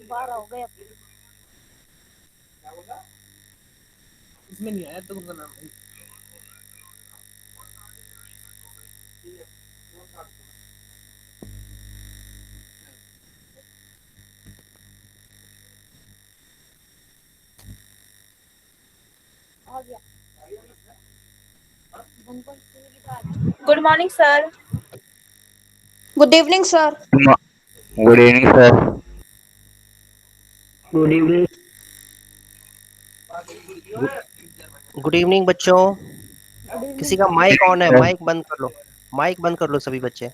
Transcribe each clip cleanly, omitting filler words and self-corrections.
12 हो गए। इसमें नहीं आया तो उनका नाम है। आ गया। Good morning sir. Good evening sir. Good evening sir. Good evening. Good evening बच्चों। किसी का माइक ऑन है? माइक बंद कर लो, माइक बंद कर लो सभी बच्चे।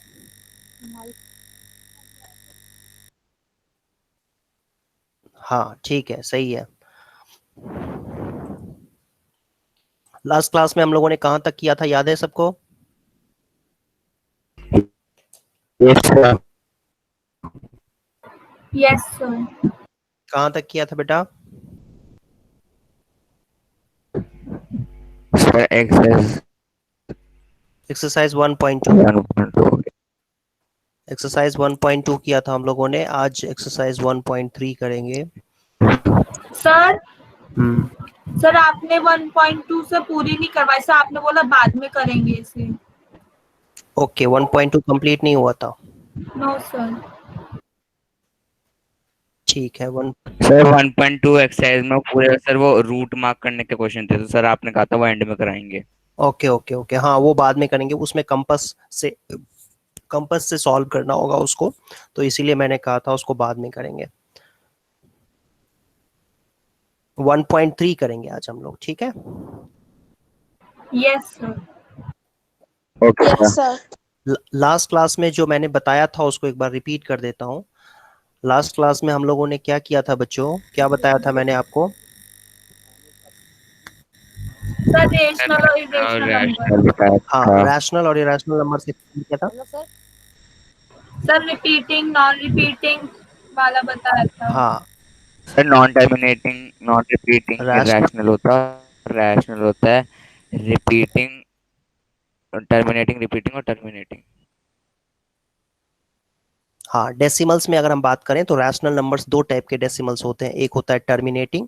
हाँ ठीक है, सही है। लास्ट क्लास में हम लोगों ने कहाँ तक किया था, याद है सबको? Yes sir. Yes sir. कहाँ तक किया था बेटा? Sir exercise 1.2। 1.2। एक्सरसाइज 1.2 किया था हम लोगों ने, आज एक्सरसाइज 1.3 करेंगे। सर सर आपने 1.2 से पूरी नहीं करवाई सर, आपने बोला बाद में करेंगे इसे। ओके, 1.2 कंप्लीट नहीं हुआ था। No sir. ठीक है। सर 1.2 एक्सरसाइज में पूरे सर वो रूट मार्क करने के क्वेश्चन थे, तो सर आपने कहा था वो एंड में कराएंगे। ओके ओके ओके, हाँ वो बाद में करेंगे, उसमें कंपास से सॉल्व करना होगा उसको, तो इसीलिए मैंने कहा था उसको बाद में करेंगे। 1.3 करेंगे आज हम लोग, ठीक है? Yes sir. Okay sir. Last class में जो मैंने बताया था उसको एक बार रिपीट कर देता हूँ। लास्ट क्लास में हम लोगों ने क्या किया था बच्चों, क्या बताया था मैंने आपको? सर रेशनल और इरेशनल नंबर। हाँ, रैशनल और इरेशनल नंबर से क्या था? सर रिपीटिंग नॉन रिपीटिंग वाला बताया था। हाँ, sir non terminating non repeating rational. Rational होता है, रैशनल होता है रिपीटिंग टर्मिनेटिंग रिपीटिंग और टर्मिनेटिंग। हाँ, डेसिमल्स में अगर हम बात करें तो रैशनल नंबर्स दो टाइप के डेसिमल्स होते हैं, एक होता है टर्मिनेटिंग।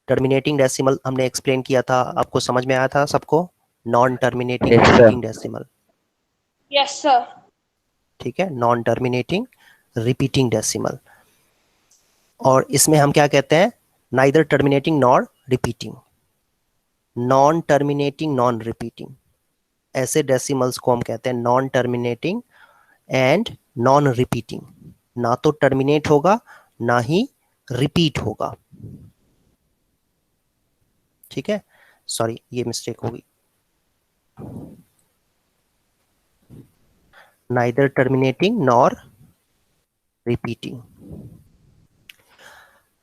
टर्मिनेटिंग डेसिमल हमने एक्सप्लेन किया था, आपको समझ में आया था सबको? Non terminating yes sir. Repeating decimal. Yes sir. ठीक है, नॉन टर्मिनेटिंग रिपीटिंग डेसिमल। और इसमें हम क्या कहते हैं? Neither terminating nor repeating. Non terminating non repeating, ऐसे डेसिमल्स को हम कहते हैं non terminating and non repeating. ना तो टर्मिनेट होगा ना ही रिपीट होगा। ठीक है, सॉरी ये मिस्टेक होगी। नाइदर टर्मिनेटिंग नॉर रिपीटिंग,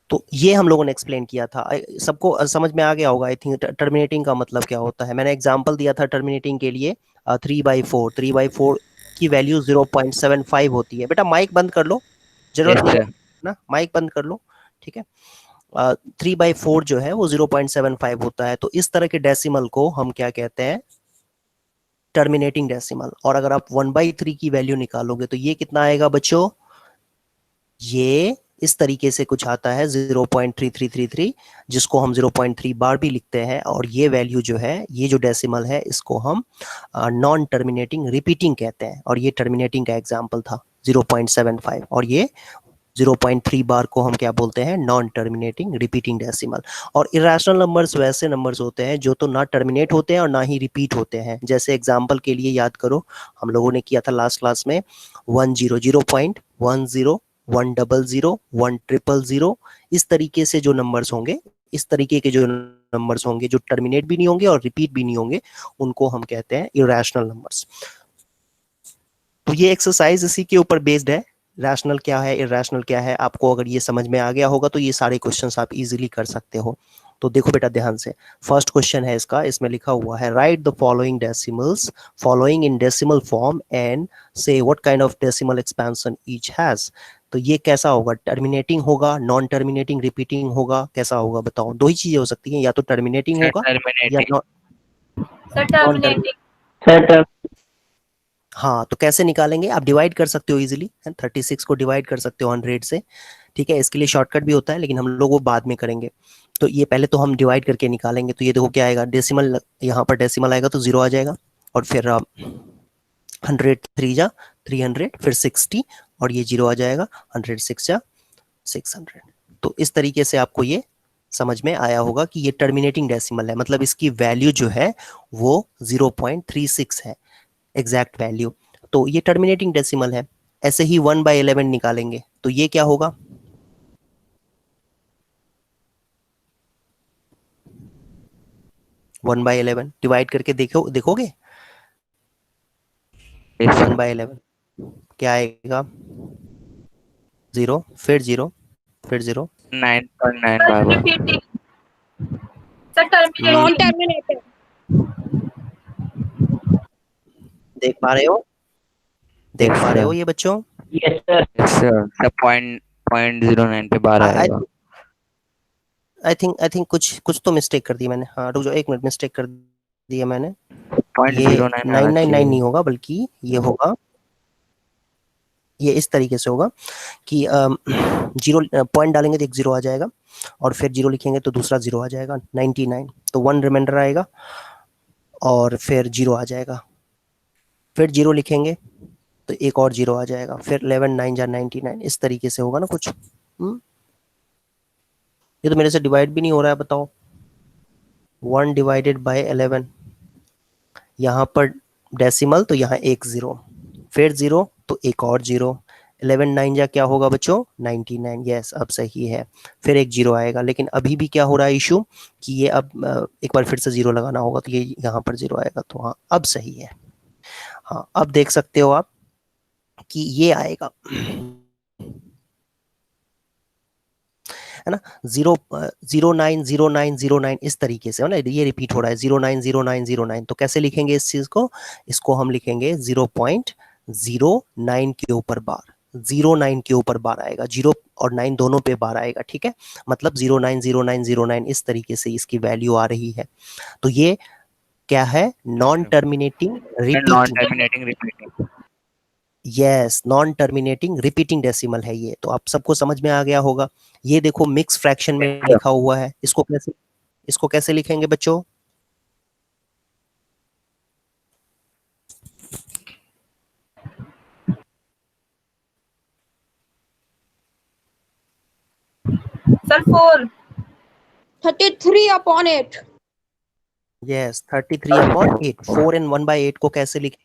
तो ये हम लोगों ने एक्सप्लेन किया था। सबको समझ में आ गया होगा आई थिंक टर्मिनेटिंग का मतलब क्या होता है। मैंने एग्जांपल दिया था टर्मिनेटिंग के लिए 3/4। 3/4 की वैल्यू 0.75 होती है। बेटा माइक बंद कर लो, जरूरत यस नहीं है सर। ना, माइक बंद कर लो। ठीक है, 3/4 जो है वो 0.75 होता है। तो इस तरह के डेसिमल को हम क्या कहते हैं? Terminating decimal. और अगर आप 1/3 की वैल्यू निकालोगे तो ये कितना आएगा बच्चों? ये इस तरीके से कुछ आता है 0.3333, जिसको हम 0.3 बार भी लिखते हैं। और ये वैल्यू जो है, ये जो डेसिमल है, इसको हम नॉन टर्मिनेटिंग रिपीटिंग कहते हैं। और ये टर्मिनेटिंग का एग्जांपल था 0.75। और ये 0.3 बार को हम क्या बोलते हैं? Non terminating repeating decimal. और इरेशनल नंबर्स वैसे नंबर्स होते हैं जो तो ना टर्मिनेट होते हैं और ना ही रिपीट होते हैं। जैसे एग्जांपल के लिए याद करो, हम लोगों ने किया था लास्ट क्लास में 10, 0.10 100, 100, इस तरीके से जो नंबर्स होंगे, इस तरीके के जो नंबर्स होंगे जो टर्मिनेट भी नहीं होंगे और रिपीट भी नहीं होंगे, उनको हम कहते हैं इरेशनल नंबर्स। तो ये एक्सरसाइज इसी के ऊपर बेस्ड है, रैशनल क्या है, इरेशनल क्या है। आपको अगर ये समझ में आ गया होगा तो ये सारे क्वेश्चंस आप इजीली कर सकते हो। तो देखो बेटा ध्यान से, फर्स्ट क्वेश्चन है इसका, इसमें लिखा हुआ है write the following decimals following in decimal form and say what kind of decimal expansion each has. तो ये कैसा होगा, टर्मिनेटिंग होगा, नॉन टर्मिनेटिंग, रिपीटिंग होगा, कैसा होगा बताओ। दो ही चीजें हो सकती हैं, या तो टर्मिनेटिंग होगा या टर्मिनेटिंग। Sir terminating. सर हाँ, तो कैसे निकालेंगे, आप डिवाइड कर सकते हो इजीली, 36 को डिवाइड कर सकते हो 100 से, ठीक है। इसके लिए शॉर्टकट भी होता है लेकिन हम लोग वो बाद में करेंगे। तो ये पहले तो हम डिवाइड करके निकालेंगे। तो ये देखो क्या आएगा, डेसिमल, यहाँ पर डेसिमल आएगा तो 0 आ जाएगा, और फिर 100 3 जा 300, फिर 60 और ये 0 आ जाएगा, 106 जा 600। तो इस तरीके से आपको ये समझ में आया होगा कि ये टर्मिनेटिंग डेसिमल है, मतलब इसकी वैल्यू जो है वो 0.36 है एग्जैक्ट वैल्यू। तो ये टर्मिनेटिंग डेसिमल है। ऐसे ही 1/11 निकालेंगे तो ये क्या होगा, वन बाई 11 डिवाइड करके देखोगे 1/11 क्या आएगा, 0, फिर 0, फिर 0, 9.9 सर बाबा। Repeating. Sir terminating. Non terminated. देख पा रहे हो, देख पा रहे हो ये बच्चों। Yes sir. यस सर, सब 0.09 पे बार आएगा। आई थिंक कुछ तो मिस्टेक कर दी मैंने। हाँ रुक जाओ, एक मिनट, मिस्टेक कर दिया मैंने। ये 0.09 आना 999 चाहिए। नहीं होगा, बल्कि ये होगा, ये इस तरीके से होगा कि 0 पॉइंट डालेंगे तो एक 0 आ जाएगा, और फिर 0 लिखेंगे तो दूसरा 0 आ जाएगा, 99, तो 1 रिमाइंडर आएगा और फिर 0 आ जाएगा, फिर 0 लिखेंगे तो एक और 0 आ जाएगा, फिर 11 9 जा 99, इस तरीके से होगा ना कुछ। ये तो मेरे से डिवाइड भी नहीं हो रहा है, बताओ। 1 डिवाइडेड बाय 11, यहाँ पर डेसिमल तो यहाँ एक 0, फिर 0 तो एक और 0, 11 9 जा क्या होगा बच्चों, 99। यस, अब सही है। फिर एक 0 आएगा, लेकिन अभी भी क्या हो रहा है इशू कि ये अब एक बार फिर से 0 लगाना होगा, तो ये यहाँ पर 0 आएगा, तो हाँ अब सही है। हाँ, अब देख सकते हो आप कि ये आएगा, है ना, 0 09 09 09 इस तरीके से, है ना, ये रिपीट हो रहा है 09 09 09। तो कैसे लिखेंगे इस चीज को, इसको हम लिखेंगे 0.09 के ऊपर बार, 09 के ऊपर बार आएगा, 0 और 9 दोनों पे बार आएगा, ठीक है। मतलब 09 09 09 इस तरीके से इसकी वैल्यू आ रही है। तो ये क्या है, non terminating non repeating, terminating repeating. Yes, non terminating repeating decimal है ये। तो आप सबको समझ में आ गया होगा। ये देखो मिक्स फ्रैक्शन में लिखा हुआ है, इसको कैसे लिखेंगे बच्चों, सर 4। 33/8। यस, 33/8। 4 एंड 1/8 को कैसे लिखें,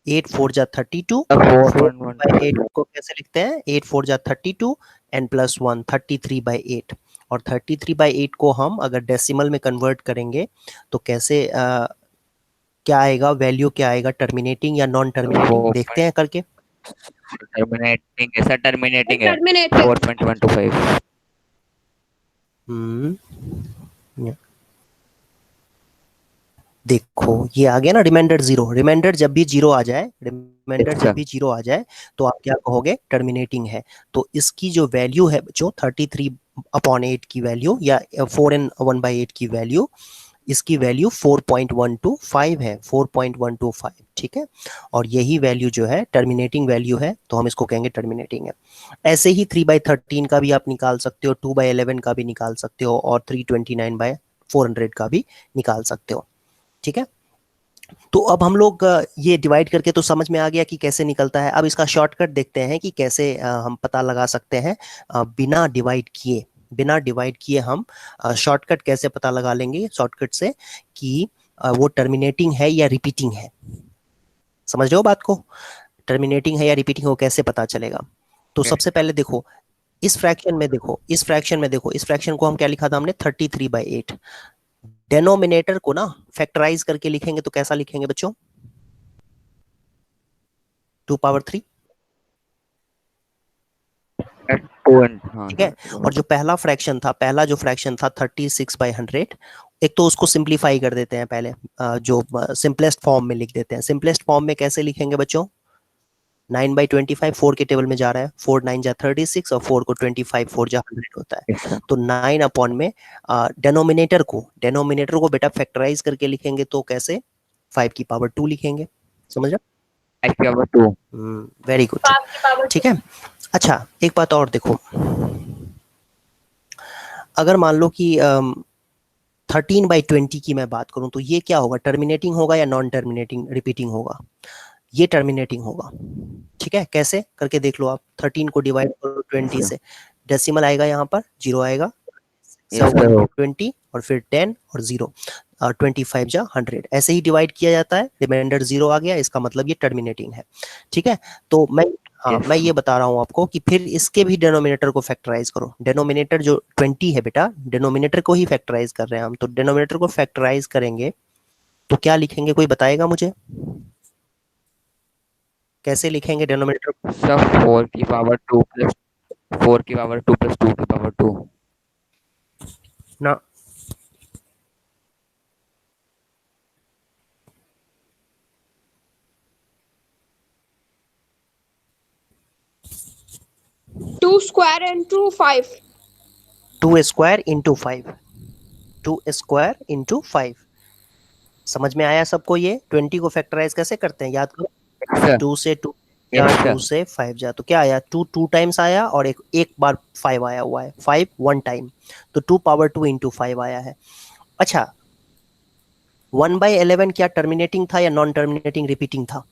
8 4 जा 32, 4/8 को कैसे लिखते हैं, 8 4 जा 32 एंड प्लस 1 33/8। और 33/8 को हम अगर डेसिमल में कन्वर्ट करेंगे तो कैसे क्या आएगा, वैल्यू क्या आएगा, टर्मिनेटिंग या नॉन टर्मिनेटिंग, देखते हैं करके। टर्मिनेटिंग ऐसा टर्मिनेटिंग है टर्मिनेटेड। 4.125। देखो ये आ गया ना रिमाइंडर 0। रिमाइंडर जब भी 0 आ जाए, रिमाइंडर अच्छा। जब भी 0 आ जाए तो आप क्या कहोगे, टर्मिनेटिंग है। तो इसकी जो वैल्यू है बच्चों 33/8 की वैल्यू, या 4 एंड 1/8 की वैल्यू, इसकी वैल्यू 4.125 है, 4.125, ठीक है। और यही वैल्यू जो है टर्मिनेटिंग वैल्यू है, तो हम इसको कहेंगे टर्मिनेटिंग है। ऐसे ही 3/13 का भी आप निकाल सकते हो, 2/11 का भी निकाल सकते हो, और 329/400 का भी निकाल सकते हो, ठीक है। तो अब हम लोग ये डिवाइड करके तो समझ में आ गया कि कैसे निकलता है। अब इसका शॉर्टकट देखते हैं कि कैसे हम पता लगा सकते हैं बिना डिवाइड किए हम शॉर्टकट कैसे पता लगा लेंगे शॉर्टकट से कि वो टर्मिनेटिंग है या रिपीटिंग है। समझ रहे हो बात को, टर्मिनेटिंग है या रिपीटिंग हो कैसे पता चलेगा। तो सबसे पहले देखो इस फ्रैक्शन में देखो, इस फ्रैक्शन में देखो, इस फ्रैक्शन को हम क्या लिखा था हमने 33/8। डेनोमिनेटर को ना फैक्टराइज करके लिखेंगे तो कैसा लिखेंगे बच्चों? 2 पावर 3, ठीक है। और जो पहला फ्रैक्शन था, पहला जो फ्रैक्शन था 36/100, एक तो उसको सिंप्लीफाई कर देते हैं पहले, जो सिंपलेस्ट फॉर्म में लिख देते हैं। सिंपलेस्ट फॉर्म में कैसे लिखेंगे बच्चों? 9/25 4 के टेबल में जा रहा है, 4 9 जा 36 और 4 को 25 4 जा 100 होता है। तो 9 अपॉन में डेनोमिनेटर को बेटा फैक्टराइज करके लिखेंगे तो कैसे? 5 की पावर 2 लिखेंगे, समझ रहे? 5 की पावर 2। वेरी गुड, 5 की पावर ठीक है। अच्छा एक बात और देखो, अगर मान लो कि 13/20 की मैं बात करूं तो ये क्या होगा? टर्मिनेटिंग होगा या नॉन टर्मिनेटिंग रिपीटिंग होगा? ये टर्मिनेटिंग होगा, ठीक है। कैसे करके देख लो आप, 13 को डिवाइड करो 20 से, डेसिमल आएगा, यहाँ पर 0 आएगा, 20 और फिर 10 और 0, 25 जा 100, ऐसे ही डिवाइड किया जाता है, रिमाइंडर 0 आ गया, इसका मतलब ये टर्मिनेटिंग है, ठीक है। तो मैं ये बता रहा हूँ आपको कि फिर इसके भी डेनोमिनेटर को फैक्टराइज करो। डेनोमिनेटर जो 20 है बेटा, डेनोमिनेटर को ही फैक्टराइज कर रहे हैं हम, तो डेनोमिनेटर को फैक्टराइज करेंगे तो क्या लिखेंगे, कोई बताएगा मुझे? कैसे लिखेंगे डेनोमिनेटर को? सब 4 की पावर 2 प्लस 4 की पावर 2 प्लस 2 की पावर 2 ना, two square into 5। 2 square into 5, 2 square into 5। समझ में आया सबको? ये 20 को फैक्टराइज कैसे करते हैं, याद करो। 2 से 2 या 2 से 5 जा, तो क्या आया? 2 टाइम्स आया और एक बार 5 आया हुआ है, 5 1 टाइम, तो 2 पावर 2 इंटू 5 आया है। अच्छा 1/11 क्या टर्मिनेटिंग था या नॉन टर्मिनेटिंग रिपीटिंग था?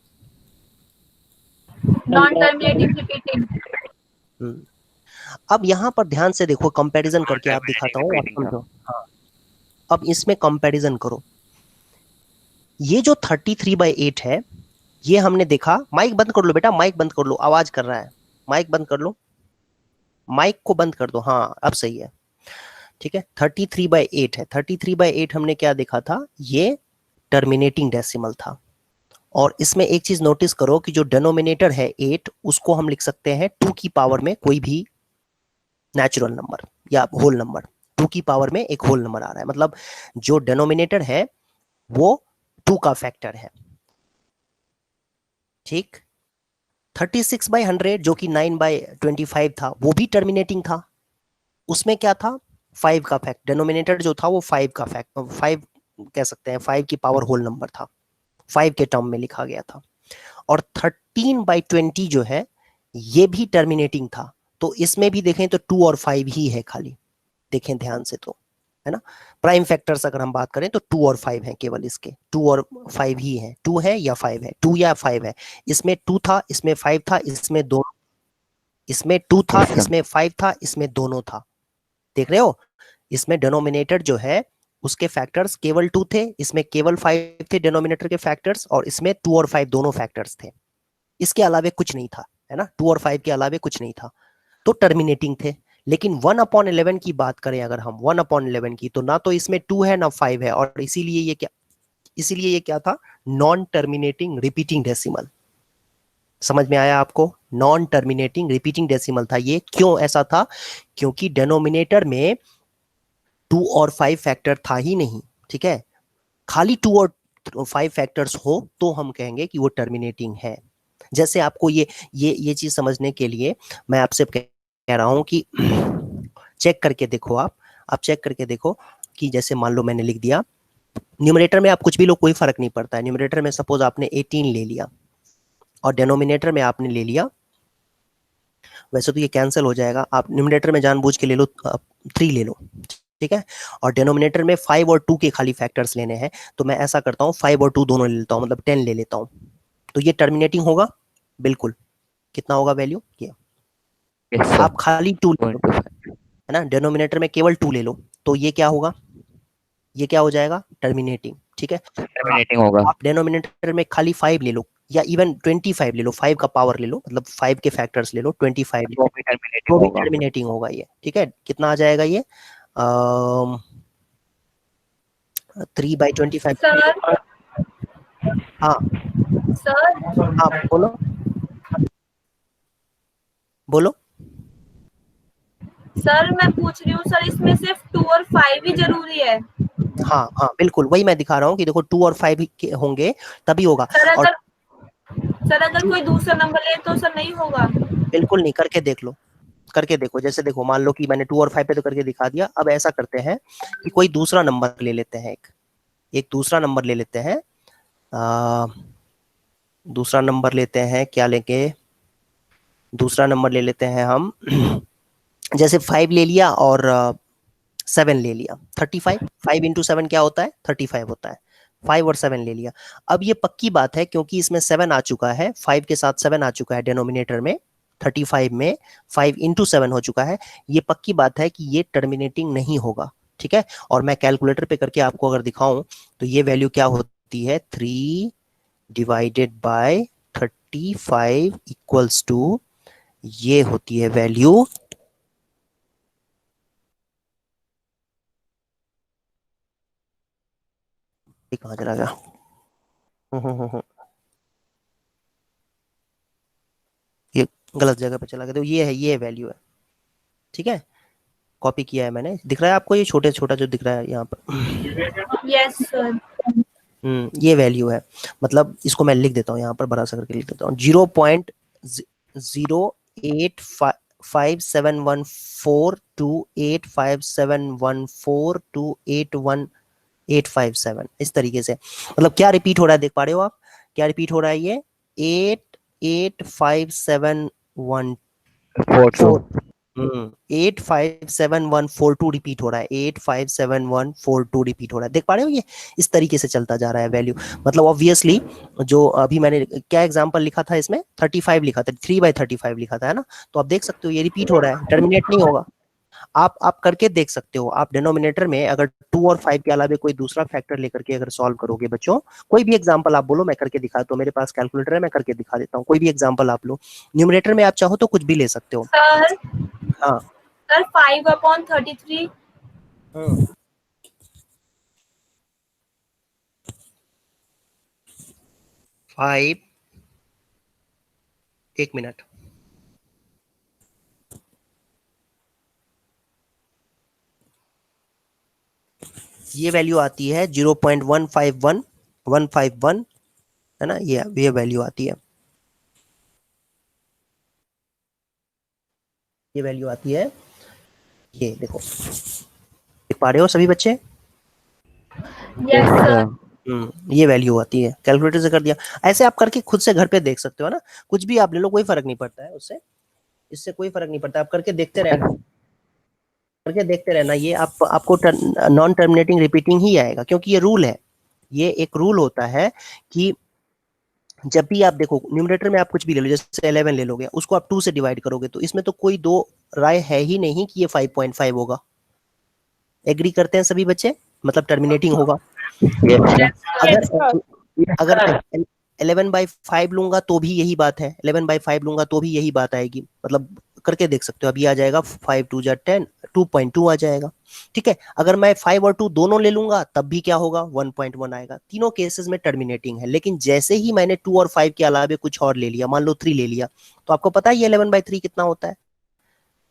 Non terminating repeating. अब यहाँ पर ध्यान से देखो, कंपैरिजन करके आप दिखाता हूँ, आप समझो। हाँ, अब इसमें कंपैरिजन करो। ये जो 33/8 है, ये हमने देखा, माइक बंद कर लो बेटा, माइक बंद कर लो, आवाज कर रहा है, माइक बंद कर लो, माइक को बंद कर दो, हाँ अब सही है, ठीक है। 33/8 है, 33/8 हमने क्या देखा था? ये टर्मिनेटिंग डेसिमल था। और इसमें एक चीज नोटिस करो कि जो डेनोमिनेटर है 8, उसको हम लिख सकते हैं 2 की पावर में कोई भी नेचुरल नंबर या होल नंबर। 2 की पावर में एक होल नंबर आ रहा है, मतलब जो डेनोमिनेटर है वो 2 का फैक्टर है, ठीक। 36/100 जो कि 9/25 था, वो भी टर्मिनेटिंग था। उसमें क्या था? 5 का फैक्ट, डेनोमिनेटर जो था वो 5 का फैक्ट, 5 कह सकते हैं, 5 की पावर होल नंबर था, 5 के टर्म में लिखा गया था। और 13/20 जो है ये भी टर्मिनेटिंग था। तो इसमें भी देखें तो 2 और 5 ही है खाली, देखें ध्यान से, तो है ना। प्राइम फैक्टर्स अगर हम बात करें तो 2 और 5 है केवल, इसके 2 और 5 ही है, 2 है या 5 है, 2 या 5 है। इसमें 2 था, इसमें 5 था, इसमें 2, इसमें 2 था, इसमें 5 था, इसमें दोनों था, देख रहे हो। इसमें डिनोमिनेटर जो है उसके फैक्टर्स केवल 2 थे, इसमें केवल 5 थे डिनोमिनेटर के फैक्टर्स, और इसमें 2 और 5 दोनों फैक्टर्स थे, इसके अलावे कुछ नहीं था, है ना। 2 और 5 के अलावे कुछ नहीं था, तो टर्मिनेटिंग थे। लेकिन 1/11 की बात करें अगर हम, 1/11 की, तो ना तो इसमें 2 है ना 5 है, और इसीलिए ये क्या था? Non terminating repeating decimal. समझ में आया आपको? नॉन टर्मिनेटिंग रिपीटिंग डेसिमल था ये। क्यों ऐसा था? क्योंकि डेनोमिनेटर में 2 और 5 फैक्टर था ही नहीं, ठीक है। खाली 2 और 5 फैक्टर्स हो तो हम कहेंगे कि वो टर्मिनेटिंग है। जैसे आपको ये चीज समझने के लिए मैं आपसे कह रहा हूं कि चेक करके देखो, आप चेक करके देखो कि जैसे मान लो मैंने लिख दिया, न्यूमरेटर में आप कुछ भी लो, कोई फर्क नहीं पड़ता है। न्यूमरेटर में सपोज आपने 18 ले लिया और डेनोमिनेटर में आपने ले लिया, वैसे तो ये कैंसिल हो जाएगा, आप न्यूमरेटर में जानबूझ के ले लो 3 ले लो, ठीक है। और डेनोमिनेटर में 5 और 2 के खाली फैक्टर्स लेने हैं, तो मैं ऐसा करता हूँ 5 और 2 दोनों ले लेता हूँ, मतलब 10 ले लेता हूँ, तो ये टर्मिनेटिंग होगा बिल्कुल। कितना होगा वैल्यू? ये आप खाली 2 ले लो, है ना, डेनोमिनेटर में केवल 2 ले लो, तो ये क्या होगा? ये क्या हो जाएगा? टर्मिनेटिंग, ठीक है। टर्मिनेटिंग होगा। आप डेनोमिनेटर में खाली 5 ले लो, या इवन 25 ले लो, 5 का पावर ले लो, मतलब 5 के फैक्टर्स ले लो, 25 वो भी टर्मिनेटिंग तो भी होगा। टर्मिनेटिंग होगा ये, ठीक है। कितना आ जाएगा ये 3/25। सर हाँ सर हाँ बोलो बोलो। सर मैं पूछ रही हूँ सर, इसमें सिर्फ 2 और 5 ही जरूरी है। हाँ हाँ बिल्कुल, वही मैं दिखा रहा हूँ कि देखो 2 और 5 होंगे तभी होगा। सर और अगर कोई दूसरा नंबर ले तो सर नहीं होगा। बिल्कुल नहीं, करके देख लो, करके देखो। जैसे देखो, मान लो कि मैंने 2 और 5 पे तो करके दिखा दिया। अब ऐसा करते हैं कि कोई दूसरा नंबर ले लेते हैं, एक दूसरा नंबर ले लेते हैं। दूसरा नंबर लेते हैं, क्या लेंगे, दूसरा नंबर ले लेते हैं हम जैसे 5 ले लिया और 7 ले लिया, 35। 5 इंटू 7 क्या होता है, 35 होता है। 5 और 7 ले लिया। अब ये पक्की बात है क्योंकि इसमें 7 आ चुका है, 5 के साथ 7 आ चुका है डिनोमिनेटर में, 35 में 5 इंटू 7 हो चुका है। ये पक्की बात है कि ये टर्मिनेटिंग नहीं होगा, ठीक है। और मैं कैलकुलेटर पे करके आपको अगर दिखाऊं तो ये वैल्यू क्या होती है, 3 डिवाइडेड बाय 35 इक्वल्स टू, ये होती है वैल्यू कहाँ चला गया ये गलत जगह पे चला गया। तो ये है, ये वैल्यू है, ठीक है। कॉपी किया है मैंने, दिख रहा है आपको ये छोटे छोटा जो दिख रहा है यहाँ पर। Yes sir. ये वैल्यू है। मतलब इसको मैं लिख देता हूँ यहाँ पर, बड़ा सा करके लिख देता हूँ, 0.0857142857142811857, इस तरीके से। मतलब क्या रिपीट हो रहा है, देख पा रहे हो आप, क्या रिपीट हो रहा है ये, 88571 4 8574142 रिपीट हो रहा है, 8574142 रिपीट हो रहा है, देख पा रहे हो ये इस तरीके से चलता जा रहा है वैल्यू। मतलब ऑब्वियसली जो अभी मैंने क्या एग्जांपल लिखा था इसमें, 35 लिखा था, 3/35 लिखा था, है ना। तो आप देख सकते हो ये रिपीट हो रहा है, टर्मिनेट नहीं होगा। आप करके देख सकते हो। आप डिनोमिनेटर में अगर 2 और 5 के अलावा कोई दूसरा फैक्टर लेकर के अगर सॉल्व करोगे बच्चों, कोई भी एग्जांपल आप बोलो, मैं करके दिखा, तो मेरे पास कैलकुलेटर है, मैं करके दिखा देता हूँ। कोई भी एग्जांपल आप लो, न्यूमरेटर में आप चाहो तो कुछ भी ले सकते हो। सर हाँ सर 5/33। 5, एक मिनट, ये वैल्यू आती है 0.151151, है ना, ये वैल्यू आती है, ये वैल्यू आती है, ये देखो, देख पा रहे हो सभी बच्चे। Yes sir. ये वैल्यू आती है, कैलकुलेटर से कर दिया। ऐसे आप करके खुद से घर पे देख सकते हो ना, कुछ भी आप ले लो, कोई फर्क नहीं पड़ता है उससे, इससे कोई फर्क नहीं पड़ता, आप करके देखते रहना, करके देखते रहना। ये आपको नॉन टर्मिनेटिंग रिपीटिंग ही आएगा, क्योंकि ये रूल है, ये एक रूल होता है कि जब भी आप देखो न्यूमरेटर में आप कुछ भी ले लो, जैसे 11 ले लोगे, उसको आप 2 से डिवाइड करोगे तो इसमें तो कोई दो राय है ही नहीं कि ये 5.5 होगा। एग्री करते हैं सभी बच्चे, मतलब टर्मिनेटिंग होगा। अगर अगर 11/5 लूंगा तो भी यही बात है, 11/5 लूंगा तो भी यही बात आएगी। मतलब करके देख सकते हो, अभी आ जाएगा 5 2 10, 2.2 आ जाएगा, ठीक है। अगर मैं 5 और 2 दोनों ले लूंगा तब भी क्या होगा, 1.1 आएगा। तीनों केसेस में टर्मिनेटिंग है। लेकिन जैसे ही मैंने 2 और 5 के अलावा कुछ और ले लिया, मान लो 3 ले लिया, तो आपको पता है ये 11/3 कितना होता है,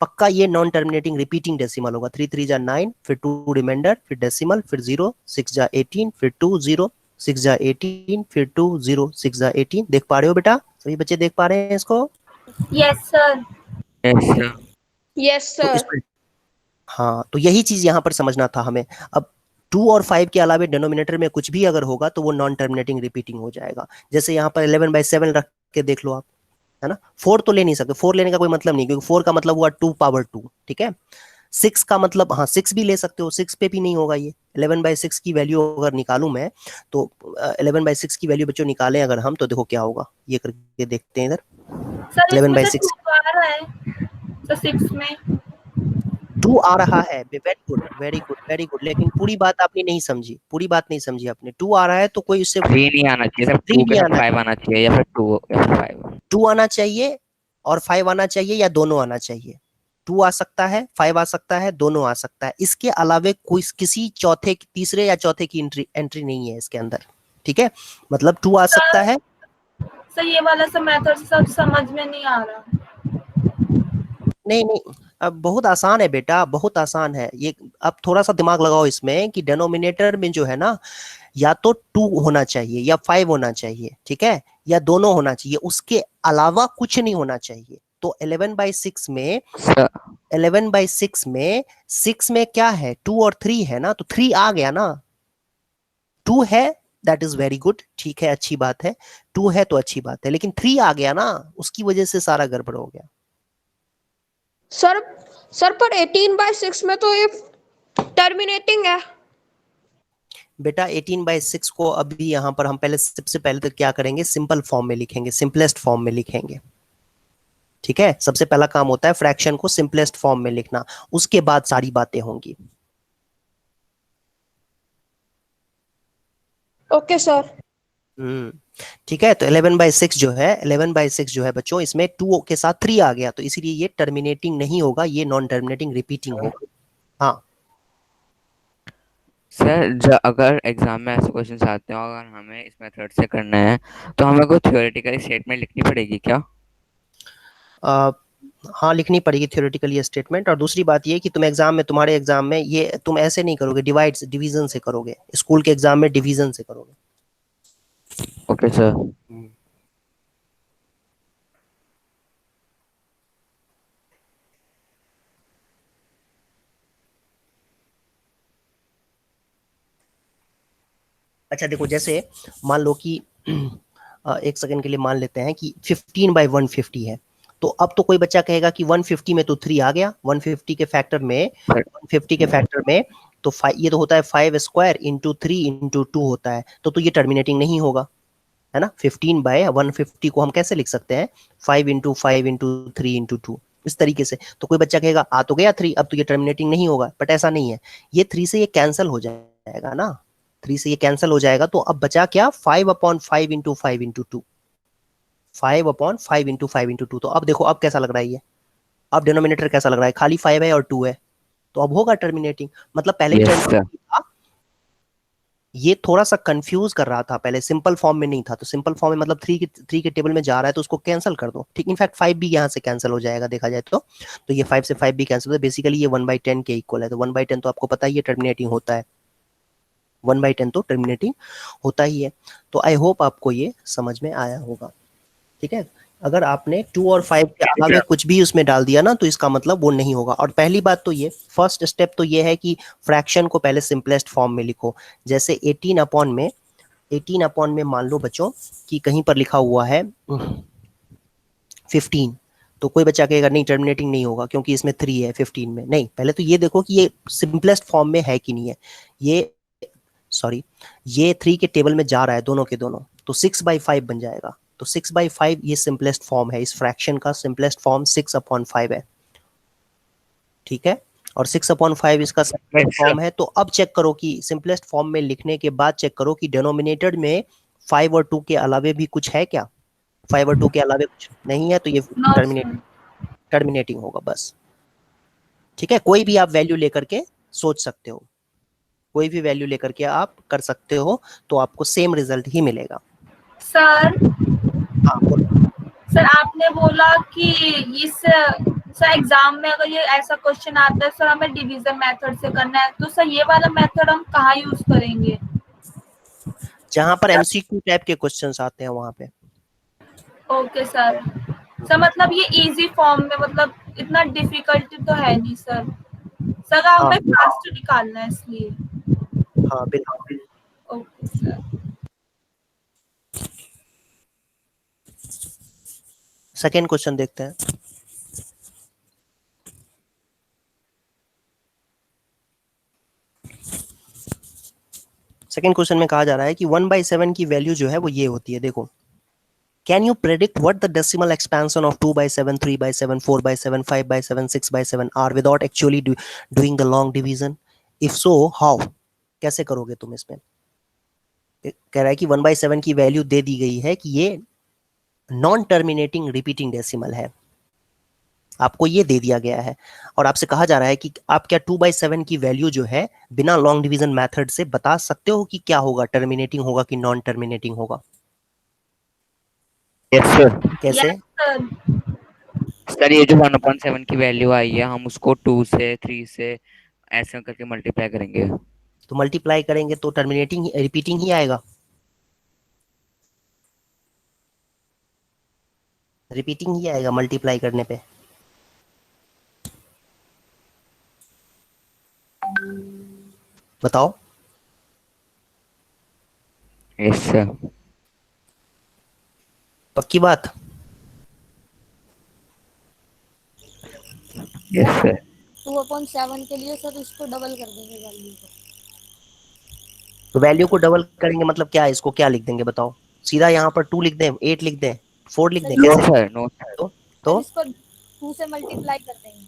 पक्का ये नॉन टर्मिनेटिंग रिपीटिंग डेसिमल होगा। 3 3 जा 9, फिर 2 रिमाइंडर, फिर डेसिमल, फिर 0, 6 जा 18, फिर 2 0, 6 जा 18, फिर 2 0, 6 जा 18। देख पा रहे हो बेटा, सभी बच्चे देख पा रहे हैं इसको। Yes sir. Yes, तो sir. इसमें हाँ, तो यही चीज यहाँ पर समझना था हमें। अब 2 और 5 के अलावा डिनोमिनेटर में कुछ भी अगर होगा तो वो नॉन टर्मिनेटिंग रिपीटिंग हो जाएगा। जैसे यहाँ पर 11/7 रख के देख लो आप, है ना। 4 तो ले नहीं सकते, 4 लेने का कोई मतलब नहीं, क्योंकि 4 का मतलब हुआ 2 2, ठीक है। 6 का मतलब, हाँ 6 भी ले सकते हो, 6 पे भी नहीं होगा ये। 11/6 की वैल्यू अगर निकालूं मैं तो 11/6 की वैल्यू बच्चों निकालें अगर हम, तो देखो क्या होगा, ये करके देखते हैं इधर। सर इसमें से 11/6 2 आ रहा है सर 6 में। 2 आ रहा है, very good very good very good, लेकिन पूरी बात आपने नहीं समझी, पूरी बात नहीं समझी आपने। 2 आ रहा है तो कोई उससे 3 नहीं आना चाहिए सर, 3 2 के नहीं साथ आना, 5 आना चाहिए, या फिर 2 या फिर 5। 2 आना चाहिए और 5 आना चाहिए, या दोनों आना चाहिए। 2 आ सकता है, 5 आ सकता है, दोनों आ सकता है। इसके अलावे कोई किसी चौथे, तीसरे या चौथे की एंट्री नहीं है इसके अंदर, ठीक है। मतलब 2 आ सकता है। सर ये वाला सब मेथड सब समझ में नहीं आ रहा। नहीं नहीं, अब बहुत आसान है बेटा, बहुत आसान है ये। अब थोड़ा सा दिमाग लगाओ इसमें कि डिनोमिनेटर में जो है ना, या तो 2 होना चाहिए या 5 होना चाहिए, ठीक है, या दोनों होना चाहिए, उसके अलावा कुछ नहीं होना चाहिए। तो 11/6 में, सर 11/6 में 6 में क्या है, 2 और 3 है ना, तो 3 आ गया ना। 2 है, दैट इज वेरी गुड, ठीक है, अच्छी बात है। 2 है तो अच्छी बात है, लेकिन 3 आ गया ना, उसकी वजह से सारा गड़बड़ हो गया। सर सर पर 18/6 में तो ये टर्मिनेटिंग है। बेटा 18/6 को अभी यहाँ पर हम पहले, सबसे पहले तो क्या करेंगे, सिंपल फॉर्म में लिखेंगे, सिंपलेस्ट फॉर्म में लिखेंगे, ठीक है। सबसे पहला काम होता है फ्रैक्शन को सिंपलेस्ट फॉर्म में लिखना, उसके बाद सारी बातें होंगी। Okay sir. ठीक है। तो 11/6 जो है, 11/6 जो है बच्चों, इसमें 2 के साथ 3 आ गया, तो इसीलिए ये टर्मिनेटिंग नहीं होगा, ये नॉन टर्मिनेटिंग रिपीटिंग होगा। हाँ सर अगर एग्जाम में ऐसे क्वेश्चंस आते हो, अगर हमें इस मेथड से करना है, तो हमें कोई थ्योरेटिकली स्टेटमेंट लिखनी पड़ेगी क्या? हाँ लिखनी पड़ेगी थ्योरेटिकली स्टेटमेंट। और दूसरी बात ये कि तुम एग्जाम में, तुम्हारे एग्जाम में ये तुम ऐसे नहीं करोगे, डिवीजन से करोगे, स्कूल के एग्जाम में डिवीजन से करोगे। Okay sir. अच्छा देखो, जैसे मान लो कि एक सेकंड के लिए मान लेते हैं कि 15/150 है, तो अब तो कोई बच्चा कहेगा कि 150 में तो 3 आ गया, 150 के फैक्टर में, 150 के फैक्टर में तो ये तो होता है 5 स्क्वायर इंटू 3 इंटू 2 होता है, तो ये टर्मिनेटिंग नहीं होगा, है ना। 15/150 को हम कैसे लिख सकते हैं, 5 इंटू 5 इंटू 3 इंटू 2, इस तरीके से। तो कोई बच्चा कहेगा आ तो गया 3, अब तो ये टर्मिनेटिंग नहीं होगा, बट ऐसा नहीं है। ये 3 से ये कैंसिल हो जाएगा ना, 3 से ये कैंसिल हो जाएगा, तो अब बचा क्या, 5/5 इंटू 5 इंटू 2, 5/5 इंटू 5 इंटू 2। तो अब देखो अब कैसा लग रहा है ये, अब डिनोमिनेटर कैसा लग रहा है, खाली 5 है और 2 है, तो अब होगा टर्मिनेटिंग। मतलब पहले यस सर। टर्मिनेटिंग था, ये थोड़ा सा कंफ्यूज कर रहा था, पहले सिंपल फॉर्म में नहीं था। तो सिंपल फॉर्म में मतलब 3 के टेबल में जा रहा है, तो उसको कैंसिल कर दो, ठीक। इनफैक्ट 5 भी यहाँ से कैंसिल हो जाएगा देखा जाए तो ये 5 से 5 भी कैंसिल हो, बेसिकली ये 1/10 के इक्वल है। तो 1/10 तो आपको पता ही है टर्मिनेटिंग होता है, 1/10 तो टर्मिनेटिंग होता ही है। तो आई होप आपको ये समझ में आया होगा, ठीक है। अगर आपने 2 और 5 के अलावा कुछ भी उसमें डाल दिया ना, तो इसका मतलब वो नहीं होगा। और पहली बात तो ये, फर्स्ट स्टेप तो ये है कि फ्रैक्शन को पहले सिंपलेस्ट फॉर्म में लिखो। जैसे 18/में मान लो बच्चों कि कहीं पर लिखा हुआ है 15, तो कोई बच्चा कहेगा नहीं टर्मिनेटिंग नहीं होगा क्योंकि इसमें 3 है 15 में। नहीं, पहले तो ये देखो कि ये सिंपलेस्ट फॉर्म में है कि नहीं है। ये सॉरी, ये 3 के टेबल में जा रहा है दोनों के दोनों, तो 6/5 बन जाएगा। तो 6/5 ये सिंपलेस्ट फॉर्म है, इस फ्रैक्शन का सिंपलेस्ट फॉर्म 6/5 है, ठीक है। और 6/5 इसका सिंपलेस्ट फॉर्म है। तो अब चेक करो कि सिंपलेस्ट फॉर्म में लिखने के बाद चेक करो कि डिनोमिनेटर में 5 और 2 के अलावे भी कुछ है क्या, 5 और 2 के अलावे कुछ नहीं है, तो ये नो सर। टर्मिनेटिंग होगा बस, ठीक है। कोई भी आप वैल्यू लेकर के सोच सकते हो, कोई भी वैल्यू लेकर के आप कर सकते हो, तो आपको सेम रिजल्ट ही मिलेगा। सर हाँ बोलो। सर आपने बोला कि इस सर एग्जाम में अगर ये ऐसा क्वेश्चन आता है सर हमें डिवीजन मेथड से करना है, तो सर ये वाला मेथड हम कहाँ यूज करेंगे? जहां पर एमसीक्यू टाइप के क्वेश्चंस आते हैं वहां पे। Okay sir. सर मतलब ये इजी फॉर्म में, मतलब इतना डिफिकल्टी तो है नहीं सर। सर हाँ हमें फास्ट निकालना है इसलिए। हाँ बिल्कुल। Okay sir. सेकेंड क्वेश्चन देखते हैं। सेकेंड क्वेश्चन में कहा जा रहा है कि 1/7 की वैल्यू जो है वो ये होती है, देखो Can you predict what the decimal expansion of 2 by 7, 3 by 7, 4 by 7, 5 by 7, 6 by 7 are without actually doing the long division? If so, how? कैसे करोगे तुम इसमें? कह रहा है कि 1 by 7 की वैल्यू दे दी गई है कि ये नॉन टर्मिनेटिंग रिपीटिंग डेसिमल है, आपको ये दे दिया गया है, और आपसे कहा जा रहा है कि आप क्या 2 by 7 की वैल्यू जो है बिना लॉन्ग डिवीजन मेथड से बता सकते हो कि क्या होगा, टर्मिनेटिंग होगा कि नॉन टर्मिनेटिंग होगा? Yes sir. कैसे? Yes, sir. सर ये जो 1/7 की वैल्यू आई है हम उसको 2 से 3 से ऐसे करके मल्टीप्लाई करेंगे। तो मल्टीप्लाई करेंगे तो टर्मिनेटिंग रिपीटिंग ही आएगा, रिपीटिंग ही आएगा मल्टीप्लाई करने पे। बताओ। Yes sir. पक्की बात? Yes sir. 2/7 के लिए सर इसको डबल कर देंगे वैल्यू को। तो वैल्यू को डबल करेंगे मतलब क्या है, इसको क्या लिख देंगे बताओ? सीधा यहाँ पर 2 लिख दें, 8 लिख दें, 4 लिख दें, नो कैसे? Sir, no sir. तो इसको 2 से मल्टीप्लाई कर देंगे।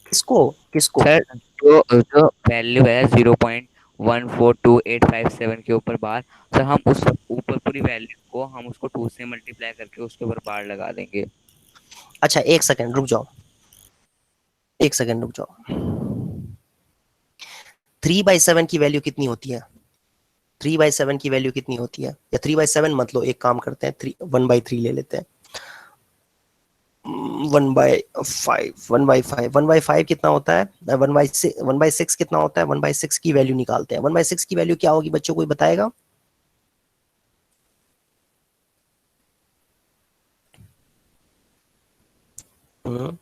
किसको किसको? सर जो जो वैल्यू है 0.142857 के ऊपर बार, सर हम उस ऊपर पूरी वैल्यू को हम उसको 2 से मल्टीप्लाई करके उसके ऊपर बार लगा देंगे। अच्छा एक सेकंड रुक जाओ, एक सेकंड रुक जाओ। 3 by 7 की वैल्यू कितनी होती है? 3 by 7 की वैल्यू कितनी होती है? या 3 by 7 मत लो, एक काम करते हैं 1 by 3 ले लेते हैं। 1 by 5, 1 by 5, 1 by 5 कितना होता है? 1 by 6 कितना होता है? 1 by 6 की वैल्यू निकालते हैं। 1 by 6 की वैल्यू क्या होगी बच्चों, कोई बताएगा? हम्म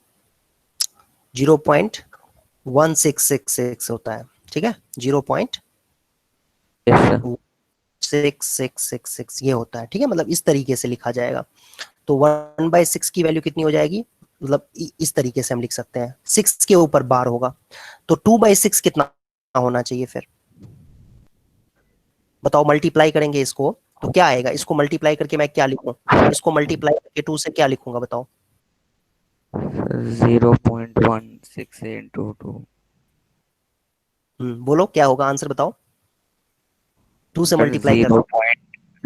0.1666 होता है, ठीक है, 0.1666 ये होता है, ठीक है, मतलब इस तरीके से लिखा जाएगा। तो 1 by 6 की वैल्यू कितनी हो जाएगी, मतलब इस तरीके से हम लिख सकते हैं, 6 के ऊपर बार होगा, तो 2 by 6 कितना होना चाहिए फिर बताओ? मल्टीप्लाई करेंगे इसको तो क्या आएगा, इसको मल्टीप्लाई करके मैं क्या लिखूं, इसको मल्टीप्लाई करके 2 से क्या लिखूंगा बताओ? 0.16 into 2। बोलो क्या होगा, आंसर बताओ। 2 से सर मल्टीप्लाई कर रहा हूँ।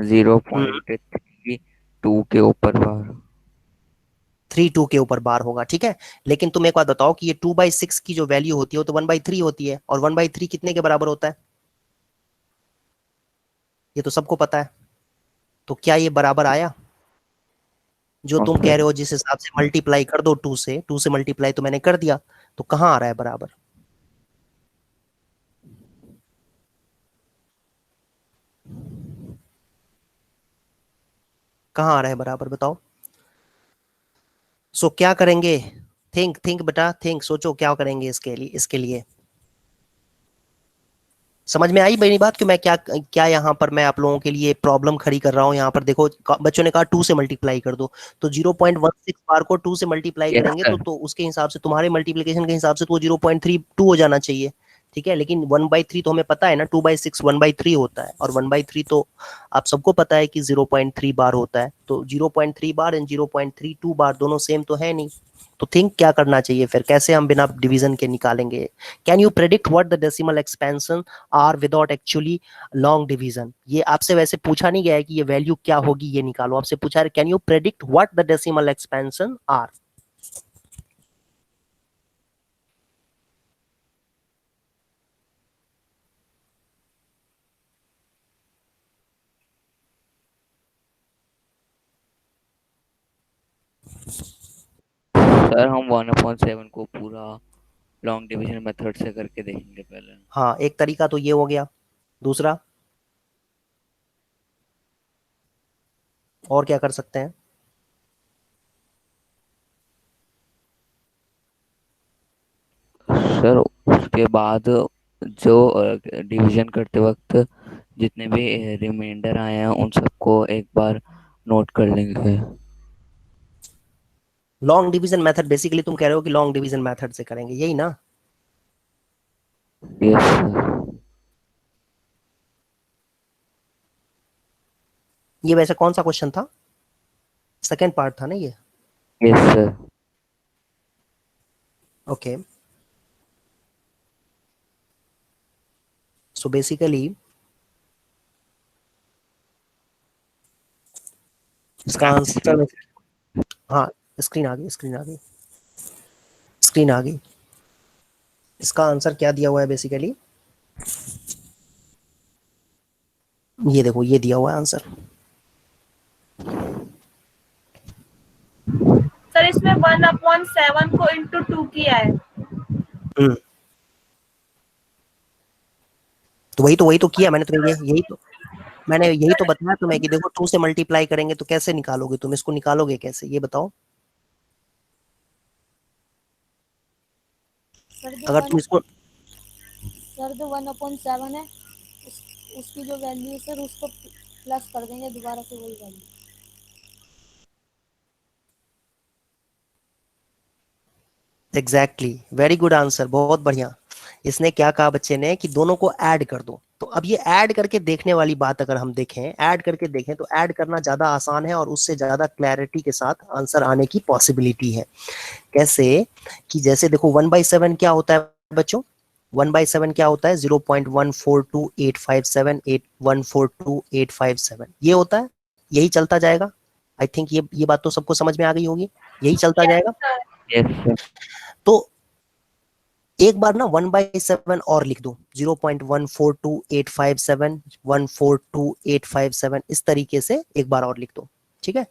0.32 के ऊपर बार। 3 2 के ऊपर बार होगा, ठीक है। लेकिन तुम एक बात बताओ कि ये 2 by 6 की जो वैल्यू होती है वो तो 1 by 3 होती है, और 1 by 3 कितने के बराबर होता है, ये तो सबको पता है। तो क्या ये बराबर आया जो तुम कह रहे हो, जिस हिसाब से मल्टीप्लाई कर दो 2 से मल्टीप्लाई तो मैंने कर दिया, तो कहां आ रहा है बराबर? कहां आ रहा है बराबर बताओ? सो क्या करेंगे? थिंक थिंक बेटा थिंक, सोचो क्या करेंगे इसके लिए समझ में आई मेरी बात कि मैं क्या क्या यहाँ पर मैं आप लोगों के लिए प्रॉब्लम खड़ी कर रहा हूँ? यहाँ पर देखो बच्चों ने कहा 2 से मल्टीप्लाई कर दो, तो 0.16 बार को 2 से मल्टीप्लाई Yes, करेंगे sir. तो उसके हिसाब से तुम्हारे मल्टीप्लिकेशन के हिसाब से तो 0.32 हो जाना चाहिए, ठीक है। लेकिन 1 by 3 तो हमें पता है ना, 2 by 6 1 by 3 होता है, और 1 by 3 तो आप सबको पता है कि 0.3 बार होता है, तो 0.3 बार एंड 0.32 बार दोनों सेम तो है नहीं। तो थिंक क्या करना चाहिए फिर, कैसे हम बिना डिवीजन के निकालेंगे? Can you predict what the decimal expansion are without actually long division? ये आपसे वैसे पूछा नहीं गया है कि ये वैल्यू क्या होगी ये निकालो, आपसे पूछा है can you predict what the decimal expansion are. Sir हम 1/7 को पूरा लॉन्ग डिवीजन मेथड से करके देखेंगे पहले। हाँ एक तरीका तो ये हो गया, दूसरा और क्या कर सकते हैं? सर उसके बाद जो डिवीजन करते वक्त जितने भी रिमाइंडर आए हैं उन सबको एक बार नोट कर लेंगे। लॉन्ग डिवीजन मेथड बेसिकली तुम कह रहे हो कि लॉन्ग डिवीजन मेथड से करेंगे, यही ना? Yes sir. ये वैसे कौन सा क्वेश्चन था? सेकेंड पार्ट था ना ये? Yes sir. Okay, so basically इसका आंसर, हाँ स्क्रीन आ गई, स्क्रीन आ गई, स्क्रीन आ गई। इसका आंसर क्या दिया हुआ है बेसिकली, ये देखो ये दिया हुआ है आंसर। सर इसमें 1/7 को इंटू 2 किया है। तो वही तो किया मैंने तुम्हें, यही तो बताया तुम्हें कि देखो 2 से मल्टीप्लाई करेंगे तो कैसे निकालोगे तुम, इसको निकालोगे कैसे ये बताओ। अगर तुम इसको, सर जो 1/7 है उसकी जो वैल्यू है सर उसको प्लस कर देंगे दोबारा से वही value. Exactly, very good answer, बहुत बढ़िया। इसने क्या कहा बच्चे ने कि दोनों को ऐड कर दो। तो अब ये ऐड करके देखने वाली बात अगर हम देखें, ऐड करके देखें तो ऐड करना ज्यादा आसान है और उससे ज्यादा क्लैरिटी के साथ आंसर आने की पॉसिबिलिटी है। कैसे कि जैसे देखो 1/7 क्या होता है बच्चों, 1/7 क्या होता है, 0.142857 142,857 ये होता है, यही चलता जाएगा। आई थिंक ये बात तो सबको समझ में आ गई होगी, यही चलता जाएगा। Yes sir. तो एक बार ना 1/7 और लिख दो, 0.142857 142,857 इस तरीके से एक बार और लिख दो, ठीक है।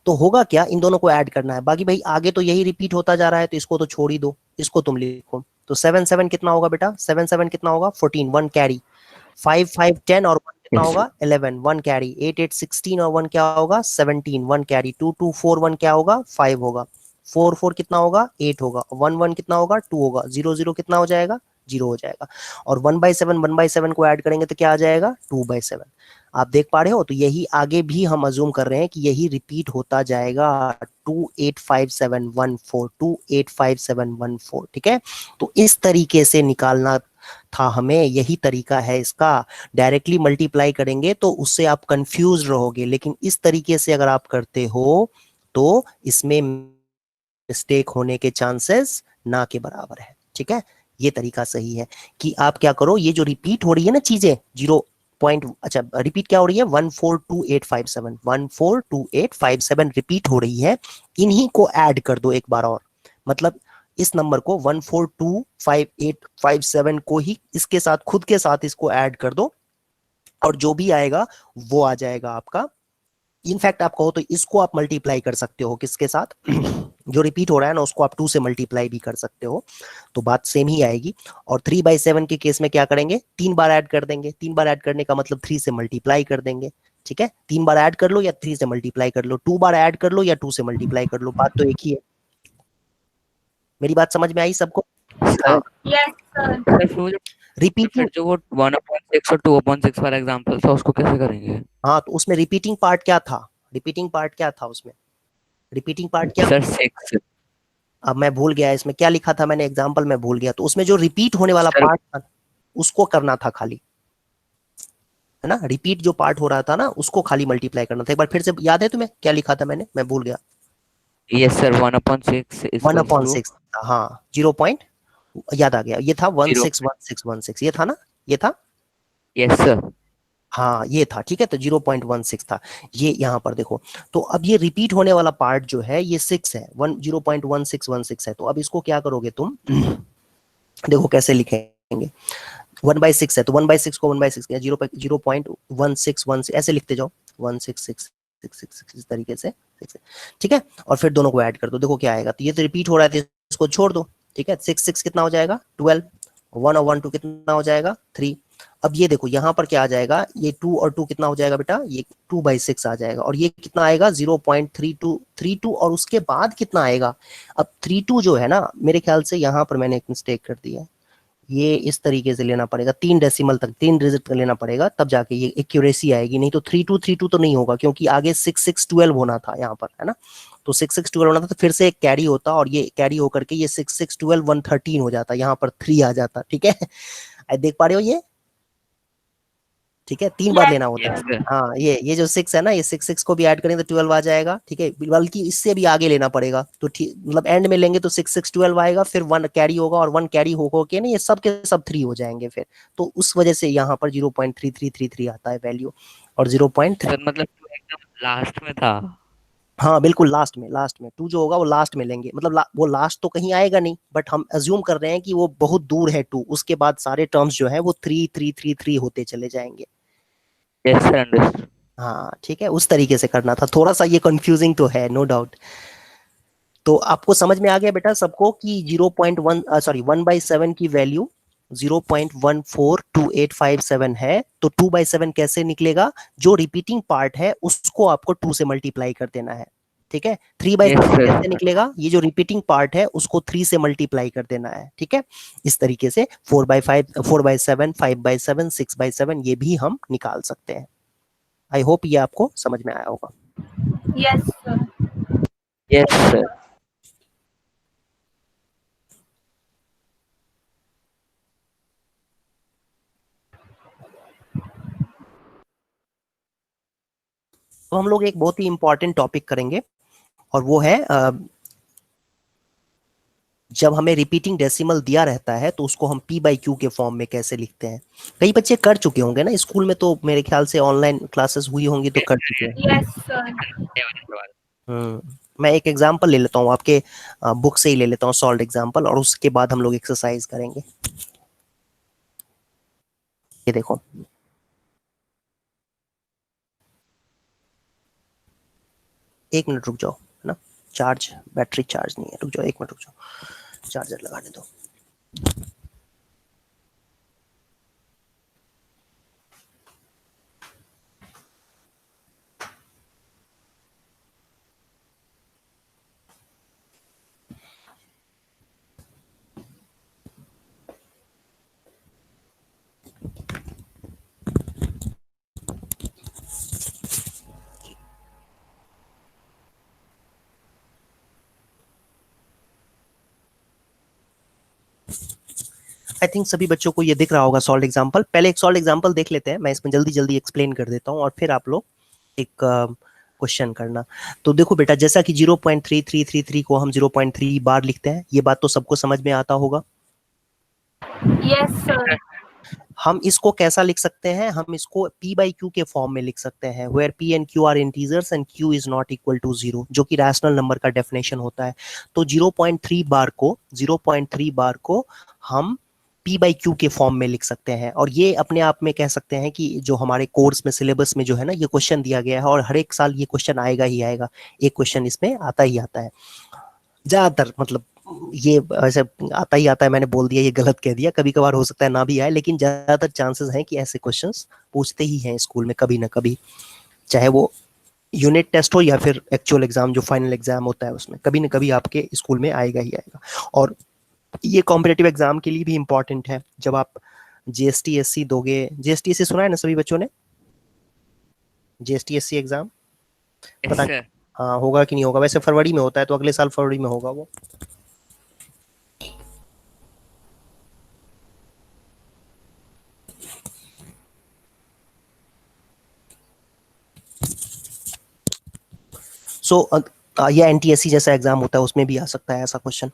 तो होगा क्या, इन दोनों को ऐड करना है, बाकी भाई आगे तो यही रिपीट होता जा रहा है तो इसको तो छोड़ ही दो, इसको तुम लिखो। तो 7 कितना होगा बेटा, 7 कितना होगा 14, 1 कैरी, 5 10 और 1 कितना होगा 11, 1 कैरी, 8 16 और 1 क्या होगा 17, 1 कैरी, 2 4 1 क्या होगा 5 होगा, 4 कितना होगा 8 होगा, 1 कितना होगा 2 होगा, 0 कितना हो जाएगा 0 हो जाएगा। और 1/7 को ऐड करेंगे तो क्या आ जाएगा 2/7। आप देख पा रहे हो, तो यही आगे भी हम अज्यूम कर रहे हैं कि यही रिपीट होता जाएगा, 285714 285714, ठीक है। तो इस तरीके से निकालना था हमें, यही तरीका है इसका। डायरेक्टली मल्टीप्लाई करेंगे तो उससे आप कंफ्यूज रहोगे, लेकिन इस तरीके से अगर आप करते हो तो इसमें मिस्टेक होने के चांसेस ना के बराबर है, ठीक है। ये तरीका सही है कि आप क्या करो, ये जो रिपीट हो रही है ना चीजें, 0 पॉइंट, अच्छा रिपीट क्या हो रही है 142857 142857 रिपीट हो रही है, इन्हीं को ऐड कर दो एक बार और, मतलब इस नंबर को 1425,857 को ही इसके साथ, खुद के साथ इसको ऐड कर दो और जो भी आएगा वो आ जाएगा आपका। इनफैक्ट आप कहो तो इसको आप मल्टीप्लाई कर सकते हो किसके साथ, जो रिपीट हो रहा है ना उसको आप 2 से मल्टीप्लाई भी कर सकते हो, तो बात सेम ही आएगी। और 3/7 के केस में क्या करेंगे, 3 बार ऐड कर देंगे, 3 बार ऐड करने का मतलब 3 से मल्टीप्लाई कर देंगे, ठीक है। 3 बार ऐड कर लो या 3 से मल्टीप्लाई कर लो, 2 बार ऐड कर लो या 2 से मल्टीप्लाई कर लो, बात तो एक ही है। मेरी बात समझ में आई सबको? हाँ, यस सर। रिपीटिंग, जो वो 1/6 और 2/6 वाला एग्जांपल था उसको कैसे करेंगे? हाँ तो उसमें रिपीटिंग पार्ट क्या था, रिपीटिंग पार्ट क्या था उसमें, रिपीटिंग पार्ट क्या, सर 6। अब मैं भूल गया इसमें क्या लिखा था मैंने, एग्जाम्पल में भूल गया। तो उसमें जो रिपीट होने वाला सर, पार्ट था उसको करना था खाली, है ना, रिपीट जो पार्ट हो रहा था ना उसको खाली मल्टीप्लाई करना था। एक बार फिर से याद है तुम्हें क्या लिखा था मैंने, मैं भूल गया। यस सर 1/6 1/6 हाँ, 0 पॉइंट, याद आ गया, ये था 161616, ये था ना, ये था, यस सर। हाँ ये था, ठीक है। तो 0.16 था ये, यहाँ पर देखो। तो अब ये रिपीट होने वाला पार्ट जो है ये 6 है, 0.1616 है। तो अब इसको क्या करोगे तुम, देखो कैसे लिखेंगे, 1/6 है तो 1/6 को 1/6 किया, 0.1616 ऐसे लिखते जाओ, 16666 इस तरीके से, ठीक है। और फिर दोनों को ऐड कर दो, देखो क्या आएगा। तो ये तो रिपीट हो रहा है तो इसको छोड़ दो, ठीक है। 6 कितना हो जाएगा 12, 1 और 1 2 कितना हो जाएगा 3। अब ये देखो यहाँ पर क्या आ जाएगा, ये 2 और 2 कितना हो जाएगा बेटा, ये 2/6 आ जाएगा। और ये कितना आएगा 0.3232 और उसके बाद कितना आएगा, अब 32 जो है ना, मेरे ख्याल से यहाँ पर मैंने एक मिस्टेक कर दी है, ये इस तरीके से लेना पड़ेगा, 3 डेसिमल तक, 3 डिजिट तक लेना पड़ेगा, तब जाके ये एक्यूरेसी आएगी। नहीं तो 3232 तो नहीं होगा, क्योंकि आगे 6612 होना था यहाँ पर, है ना। तो 6612 होना था तो फिर से एक कैरी होता और ये कैरी होकर के ये 6612 113 हो जाता, यहाँ पर 3 आ जाता, ठीक है। देख पा रहे हो ये, ठीक है, 3 बार Yes, लेना होता है। Yes, sir. हाँ, ये जो 6 है ना, ये 6 को भी ऐड करेंगे तो 12 आ जाएगा, ठीक है, बल्कि इससे भी आगे लेना पड़ेगा, तो ठीक मतलब एंड में लेंगे तो 6 12 आएगा, फिर 1 कैरी होगा, और 1 कैरी हो के ना ये सब के सब 3 हो जाएंगे फिर, तो उस वजह से यहाँ पर 0.3333 आता है वैल्यू, और 0.3। सर मतलब 2 एकदम लास्ट में था। हाँ बिल्कुल, लास्ट में 2 जो होगा वो लास्ट में लेंगे, मतलब वो लास्ट तो कहीं आएगा नहीं, बट हम अज्यूम कर रहे हैं कि वो बहुत दूर है 2, उसके बाद सारे टर्म्स जो है वो 3 होते चले जाएंगे। Yes sir, understood. हाँ ठीक है, उस तरीके से करना था, थोड़ा सा ये कंफ्यूजिंग तो है, नो डाउट। तो आपको समझ में आ गया बेटा सबको कि 1/7 की वैल्यू 0.142857 है, तो 2/7 कैसे निकलेगा, जो रिपीटिंग पार्ट है उसको आपको 2 से मल्टीप्लाई कर देना है, ठीक है। 3/7 Yes, sir. कैसे निकलेगा, ये जो रिपीटिंग पार्ट है उसको 3 से मल्टीप्लाई कर देना है, ठीक है। इस तरीके से 4/5 4/7 5/7 6/7 ये भी हम निकाल सकते हैं। आई होप ये आपको समझ में आया होगा। yes, sir. Yes sir. तो हम लोग एक बहुत ही इंपॉर्टेंट टॉपिक करेंगे, और वो है जब हमें रिपीटिंग डेसिमल दिया रहता है तो उसको हम p/q के फॉर्म में कैसे लिखते हैं। कई बच्चे कर चुके होंगे ना स्कूल में, तो मेरे ख्याल से ऑनलाइन क्लासेस हुई होंगी तो कर चुके हैं। Yes, sir. मैं एक एग्जांपल ले लेता हूँ, आपके बुक से ही ले लेता हूँ सॉल्व एग्जांपल, और उसके बाद हम लोग एक्सरसाइज करेंगे। ये देखो, एक मिनट रुक जाओ, है ना, चार्ज बैटरी चार्ज नहीं है, रुक जाओ 1 मिनट रुक जाओ, चार्जर लगाने दो। आई थिंक सभी बच्चों को ये दिख रहा होगा सॉल्व एग्जांपल। पहले एक सॉल्व एग्जांपल देख लेते हैं, मैं इसमें जल्दी जल्दी एक्सप्लेन कर देता हूँ, और फिर आप लोग एक क्वेश्चन करना। तो देखो बेटा, जैसा कि 0.3333 को हम 0.3 बार लिखते हैं, ये बात तो सबको समझ में आता होगा। Yes, sir. हम इसको कैसा लिख सकते हैं, हम इसको p/q के फॉर्म में लिख सकते हैं, where p and q are integers and q is not equal to 0, जो कि रैशनल नंबर का डेफिनेशन होता है। तो 0.3 बार को हम p/q के फॉर्म में लिख सकते हैं, और ये अपने आप में कह सकते हैं कि जो हमारे कोर्स में सिलेबस में जो है ना ये क्वेश्चन दिया गया है, और हर एक साल ये क्वेश्चन आएगा ही आएगा, एक क्वेश्चन इसमें आता ही आता है ज्यादातर, मतलब ये ऐसे आता ही आता है, मैंने बोल दिया ये गलत कह दिया, कभी कभार हो सकता है ना भी आए, लेकिन ज्यादातर चांसेस हैं कि ऐसे क्वेश्चंस पूछते ही हैं स्कूल में कभी ना कभी, चाहे वो यूनिट टेस्ट हो या फिर एक्चुअल एग्जाम जो फाइनल एग्जाम होता है उसमें, कभी ना कभी आपके स्कूल में आएगा ही आएगा। और ये कॉम्पिटिटिव एग्जाम के लिए भी इंपॉर्टेंट है। जब आप GST/SC दोगे, GST/SC सुना है ना सभी बच्चों ने, GST/SC एग्जाम पता नहीं हाँ होगा कि नहीं होगा, वैसे फरवरी में होता है, तो अगले साल फरवरी में होगा वो। सो या NTSC जैसा एग्जाम होता है उसमें भी आ सकता है ऐसा क्वेश्चन।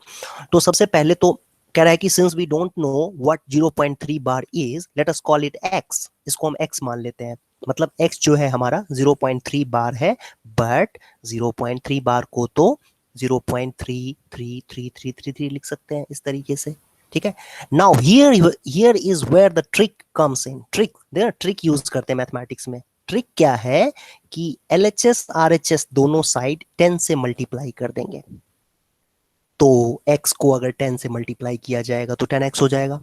तो सबसे पहले तो कह रहा है कि since we don't know what 0.3 bar is, let us call it x, इसको हम x मान लेते हैं, मतलब x जो है हमारा 0.3 बार है, बट 0.3 बार को तो 0.33333 लिख सकते हैं इस तरीके से, ठीक है। Now here is where the trick comes in. Trick use करते हैं मैथमेटिक्स में। ट्रिक क्या है कि LHS RHS दोनों साइड 10 से मल्टीप्लाई कर देंगे, तो x को अगर 10 से मल्टीप्लाई किया जाएगा तो 10x हो जाएगा।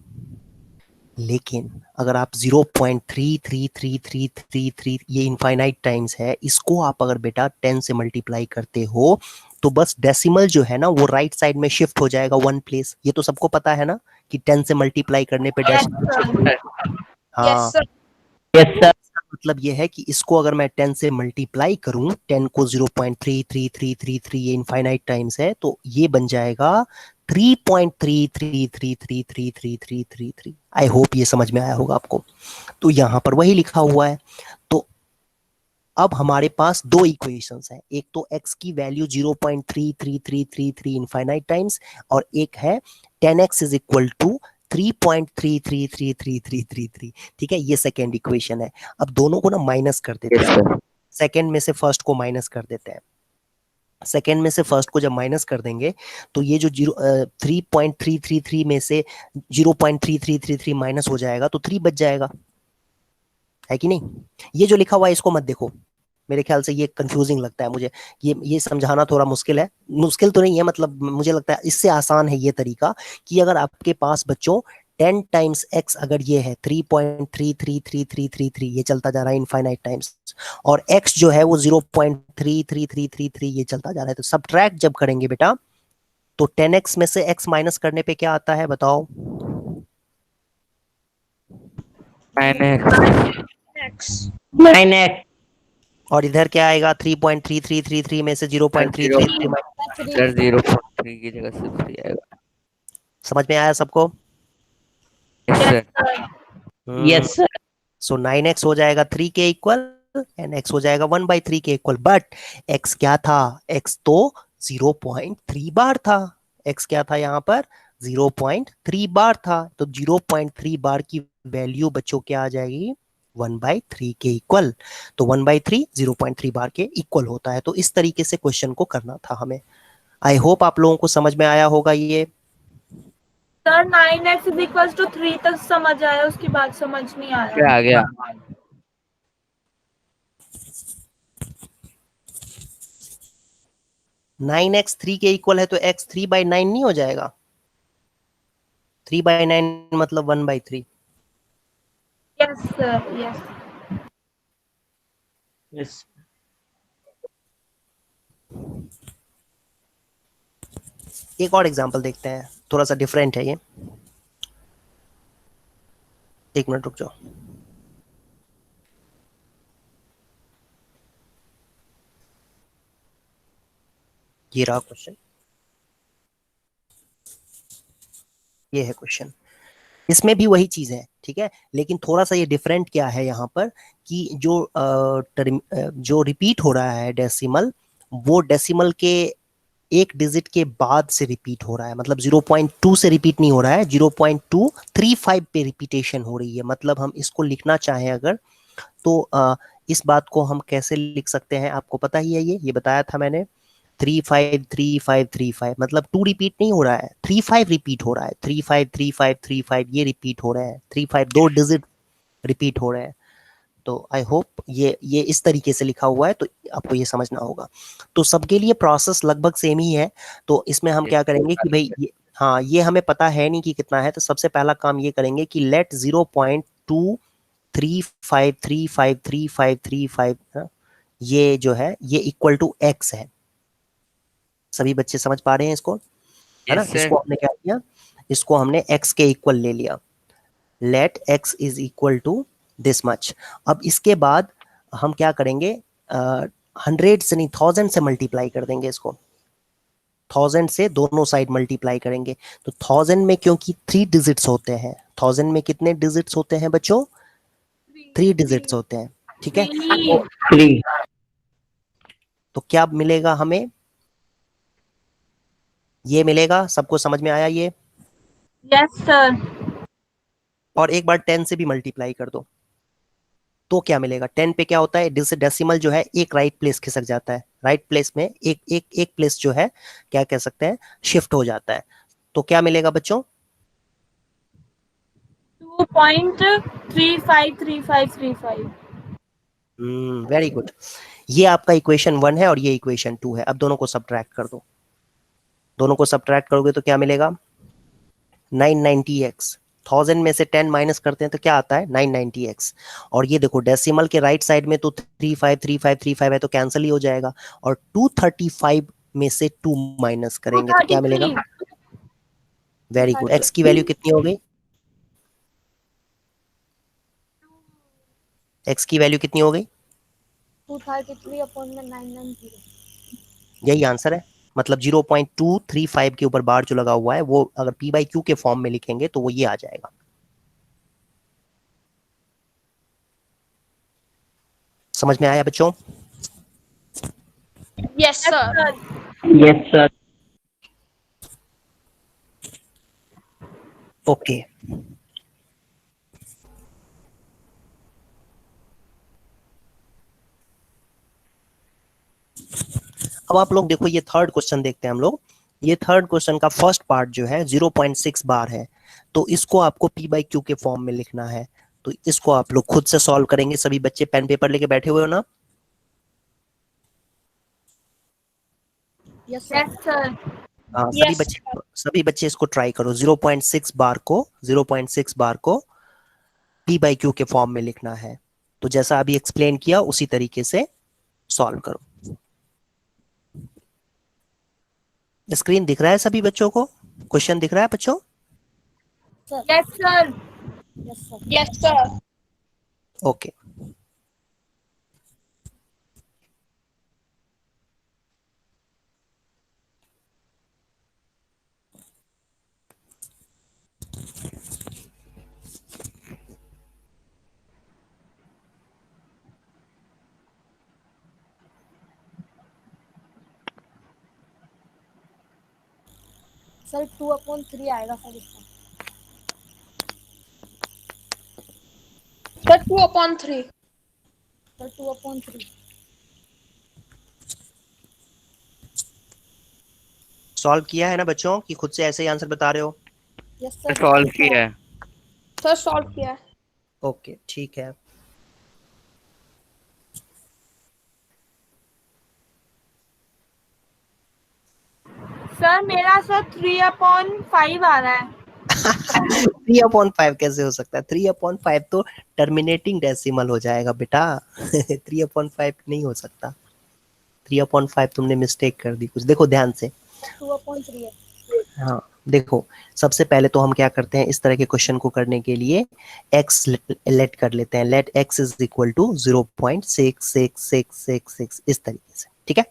लेकिन अगर आप 0.333333 ये इनफाइनाइट टाइम्स है, इसको आप अगर बेटा 10 से मल्टीप्लाई करते हो तो बस डेसिमल जो है ना वो राइट साइड में शिफ्ट हो जाएगा 1 प्लेस। ये तो सबको पता है ना कि 10 से मल्टीप्लाई करने पे Yes, डेसिमल। sir. हाँ यस सर। मतलब ये है कि इसको अगर मैं 10 से मल्टीप्लाई करूं, 10 को 0.3333 ये इनफाइनाइट टाइम्स है, तो ये बन जाएगा 3.33333333। आई होप ये समझ में आया होगा आपको। तो यहां पर वही लिखा हुआ है। तो अब हमारे पास दो इक्वेशंस हैं, एक तो x की वैल्यू 0.33333 इनफाइनाइट टाइम्स, और एक है 10x इज इक्वल टू 3.333333। ठीक है, ये सेकेंड इक्वेशन है। अब दोनों को ना माइनस कर देते यस हैं, सर। सेकेंड में से फर्स्ट को माइनस कर देते हैं। सेकेंड में से फर्स्ट को जब माइनस कर देंगे तो ये जो 3.333 में से 0.3333 माइनस हो जाएगा तो 3 बच जाएगा, है कि नहीं। ये जो लिखा हुआ है इसको मत देखो, मेरे ख्याल से ये कंफ्यूजिंग लगता है मुझे, ये समझाना थोड़ा मुश्किल है। मुश्किल तो नहीं है, मतलब मुझे लगता है इससे आसान है ये तरीका कि अगर आपके पास बच्चों 10 टाइम्स x अगर ये है 3.333333 ये चलता जा रहा है इनफाइनाइट टाइम्स, और x जो है वो 0.33333 ये चलता जा रहा है, तो सबट्रैक्ट जब करेंगे बेटा तो 10x में से x माइनस करने पे क्या आता है बताओ। 9x। 9x। और इधर क्या आएगा, 3.3333 में से 0.33 सर 0.3 की जगह से 3 आएगा। समझ में आया सबको। Yes sir. Yes sir. So 9x हो जाएगा 3 के इक्वल एंड x हो जाएगा 1/3 के इक्वल। बट x क्या था, x तो 0.3 बार था, x क्या था यहाँ पर 0.3 बार था, तो 0.3 बार की वैल्यू बच्चों क्या आ जाएगी 1/3 के इक्वल। तो 1/3 0.3 बार के इक्वल होता है। तो इस तरीके से क्वेश्चन को करना था हमें। आई होप आप लोगों को समझ में आया होगा ये। Sir 9x is equal to 3 तक समझ आया, उसके बाद समझ नहीं आया। क्या आ गया? 9x 3 के इक्वल है तो x 3/9 नहीं हो जाएगा। 3/9 मतलब 1/3। Yes sir, yes. यस। एक और एग्जांपल देखते हैं, थोड़ा सा डिफरेंट है ये। एक मिनट रुक जाओ। ये रहा क्वेश्चन, ये है क्वेश्चन। इसमें भी वही चीज है, ठीक है, लेकिन थोड़ा सा ये डिफरेंट क्या है यहाँ पर कि जो रिपीट हो रहा है डेसिमल, वो डेसिमल के एक डिजिट के बाद से रिपीट हो रहा है। मतलब 0.2 से रिपीट नहीं हो रहा है, 0.235 पे रिपीटेशन हो रही है। मतलब हम इसको लिखना चाहें अगर तो इस बात को हम कैसे लिख सकते हैं, आपको पता ही है, ये बताया था मैंने। 353535 मतलब 2 रिपीट नहीं हो रहा है, 35 रिपीट हो रहा है। 353535 ये रिपीट हो रहे हैं, 35 2 डिजिट रिपीट हो रहे हैं। तो आई होप ये इस तरीके से लिखा हुआ है, तो आपको ये समझना होगा। तो सबके लिए प्रोसेस लगभग सेम ही है। तो इसमें हम क्या करेंगे कि भाई हाँ, ये हमें पता है नहीं कि कितना है, तो सबसे पहला काम ये करेंगे कि लेट 0.2353535 ये जो है ये इक्वल टू x है। सभी बच्चे समझ पा रहे हैं इसको, है ना। इसको हमने क्या किया, इसको हमने x के इक्वल ले लिया। Let x is equal to this much. अब इसके बाद हम क्या करेंगे, 100 से नहीं 1000 से मल्टीप्लाई कर देंगे इसको। 1000 से दोनों साइड मल्टीप्लाई करेंगे तो 1000 में क्योंकि 3 डिजिट्स होते हैं, 1000 में कितने डिजिट्स होते हैं बच्चों, 3 डिजिट्स होते हैं, ठीक है। 3। तो क्या मिलेगा हमें, ये मिलेगा। सबको समझ में आया ये। Yes sir. और एक बार 10 से भी मल्टीप्लाई कर दो तो क्या मिलेगा। 10 पे क्या होता है, डेसिमल जो है एक राइट प्लेस खिसक जाता है, राइट प्लेस में एक प्लेस जो है क्या कह सकते हैं, शिफ्ट हो जाता है। तो क्या मिलेगा बच्चों, 2.353535। Very good. ये आपका इक्वेशन 1 है और ये इक्वेशन 2 है। अब दोनों को सब्ट्रैक्ट कर दो, दोनों को सब्ट्रैक्ट करोगे तो क्या मिलेगा 990x। 1000 में से 10 माइनस करते हैं तो क्या आता है 990x। और ये देखो डेसिमल के राइट साइड में तो 353535 है तो कैंसिल ही हो जाएगा। और 235 में से 2 माइनस करेंगे तो क्या मिलेगा, वेरी गुड। x की वैल्यू कितनी हो गई, x की वैल्यू कितनी हो गई, 233 अपॉन में 990। यही आंसर है। मतलब 0.235 के ऊपर बार जो लगा हुआ है वो अगर P बाई Q के फॉर्म में लिखेंगे तो वो ये आ जाएगा। समझ में आया बच्चों? Yes sir. ओके, अब आप लोग देखो, ये थर्ड क्वेश्चन देखते हैं हम लोग। ये थर्ड क्वेश्चन का फर्स्ट पार्ट जो है 0.6 बार है, तो इसको आपको P बाई Q के फॉर्म में लिखना है। तो इसको आप लोग खुद से सॉल्व करेंगे। सभी बच्चे पेन पेपर लेके बैठे हुए हो ना? Yes yes sir. सर। हाँ, यस सभी बच्चे इसको ट्राई करो। 0.6 बार को P बाई Q के फॉर्म में लिखना है। तो जैसा अभी एक्सप्लेन किया उसी तरीके से सॉल्व करो। स्क्रीन दिख रहा है सभी बच्चों को? क्वेश्चन दिख रहा है बच्चों? Sir. Yes sir. Yes sir. Yes sir. Okay, sir 2/3 आएगा सर इसका। सर 2/3। सर 2/3। सॉल्व किया है ना बच्चों कि खुद से ऐसे ही आंसर बता रहे हो? Yes sir. सॉल्व किया है। सर सॉल्व किया है। ओके, ठीक है। सर मेरा सर 3/5 आ रहा है। 3/5 कैसे हो सकता है? 3/5 तो टर्मिनेटिंग डेसिमल हो जाएगा बेटा। 3/5 नहीं हो सकता। 3/5 तुमने मिस्टेक कर दी कुछ। देखो ध्यान से। 2/3 है। हाँ, देखो, सबसे पहले तो हम क्या करते हैं, इस तरह के क्वेश्चन को करने के लिए x लेट कर लेते हैं। Let x is equal to 0.66666 इस तरीके से, ठीक है।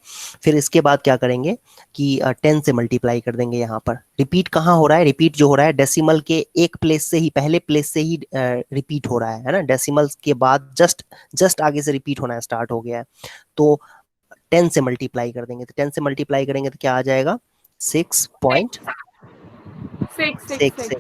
फिर इसके बाद क्या करेंगे कि 10 से मल्टीप्लाई कर देंगे। यहाँ पर रिपीट कहाँ हो रहा है? रिपीट जो हो रहा है डेसिमल के एक प्लेस से ही, पहले प्लेस से ही रिपीट हो रहा है ना। डेसिमल के बाद जस्ट आगे से रिपीट होना स्टार्ट हो गया है। तो 10 से मल्टीप्लाई कर देंगे। तो 10 से मल्टीप्लाई करेंगे तो क्या आ जाएगा? 6.66। 666।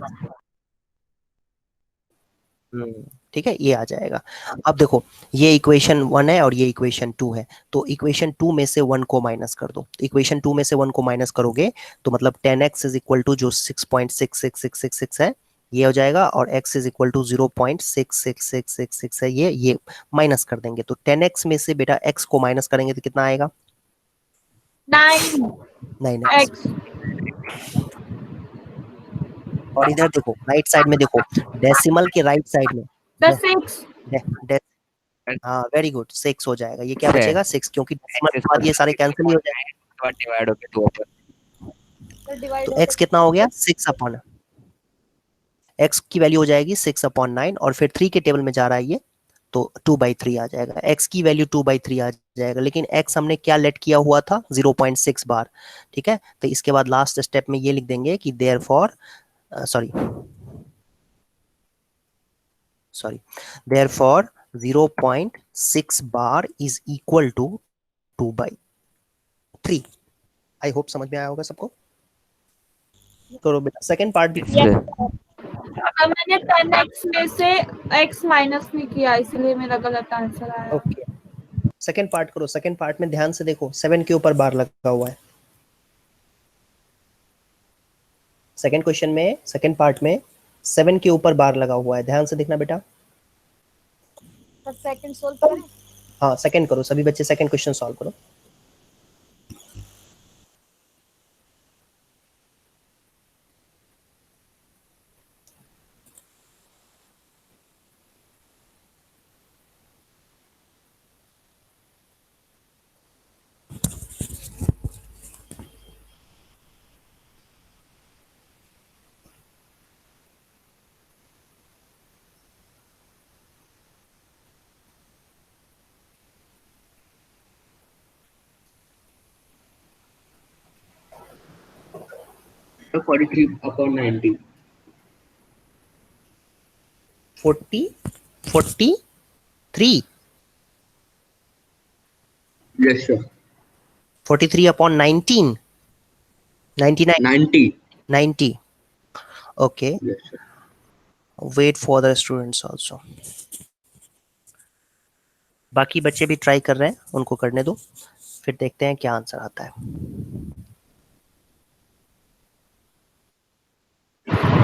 ठीक है, ये आ जाएगा। अब देखो, ये इक्वेशन 1 है और ये इक्वेशन 2 है। तो इक्वेशन 2 में से 1 को माइनस कर दो। इक्वेशन 2 में से 1 को माइनस करोगे तो मतलब 10x इज इक्वल टू जो 6.66666 है ये हो जाएगा, और x इज इक्वल टू 0.66666 है ये माइनस कर देंगे। तो 10x में से बेटा x को माइनस करेंगे तो कितना आएगा? 9x। x। और इधर देखो, राइट साइड में देखो, डेसिमल के राइट साइड में सर 6। डे, डे, हाँ वेरी गुड, 6 हो जाएगा। ये क्या बचेगा? 6, क्योंकि डेसिमल के बाद ये सारे कैंसिल ही हो जाएंगे। डिवाइड हो गया 2 पर। सर डिवाइड तो होकर x कितना हो गया? 6/, x की वैल्यू हो जाएगी 6/9, और फिर 3 के टेबल में जा रहा है ये, तो 2/3 आ जाएगा। x की वैल्यू 2/3 आ जाएगा, लेकिन x हमने क्या लेट किया हुआ था? 0.6 बार, ठीक है। तो इसके बाद लास्ट स्टेप में ये लिख देंगे कि therefore therefore 0.6 bar is equal to 2/3। I hope समझ में आया होगा सबको। करो बेटा, सेकंड पार्ट भी। अब मैंने 10x में से x माइनस नहीं किया, इसलिए मेरा गलत आंसर आया। ओके, सेकंड पार्ट करो। सेकंड पार्ट में ध्यान से देखो, 7 के ऊपर बार लगा हुआ है। सेकंड क्वेश्चन में, सेकंड पार्ट में 7 के ऊपर बार लगा हुआ है। ध्यान से देखना बेटा। सर सेकंड सोल्व करें। हाँ, सेकंड करो, सभी बच्चे सेकंड क्वेश्चन सॉल्व करो। So 43/90. 43 Yes, sir. 43/19 99 90. 90. Okay, Yes, sir. wait for the students also. बाकी बच्चे भी ट्राई कर रहे हैं, उनको करने दो, फिर देखते हैं क्या आंसर आता है।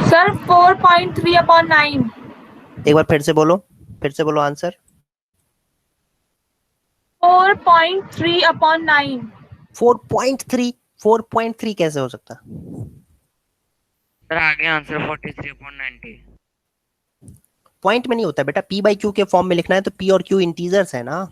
सर 4.3/9। एक बार फिर से बोलो आंसर। 4.3/9। 4.3 कैसे हो सकता है? सर आगे आंसर 43/90. पॉइंट में नहीं होता बेटा, पी बाई क्यू के फॉर्म में लिखना है तो पी और क्यू इंटीजर्स है ना।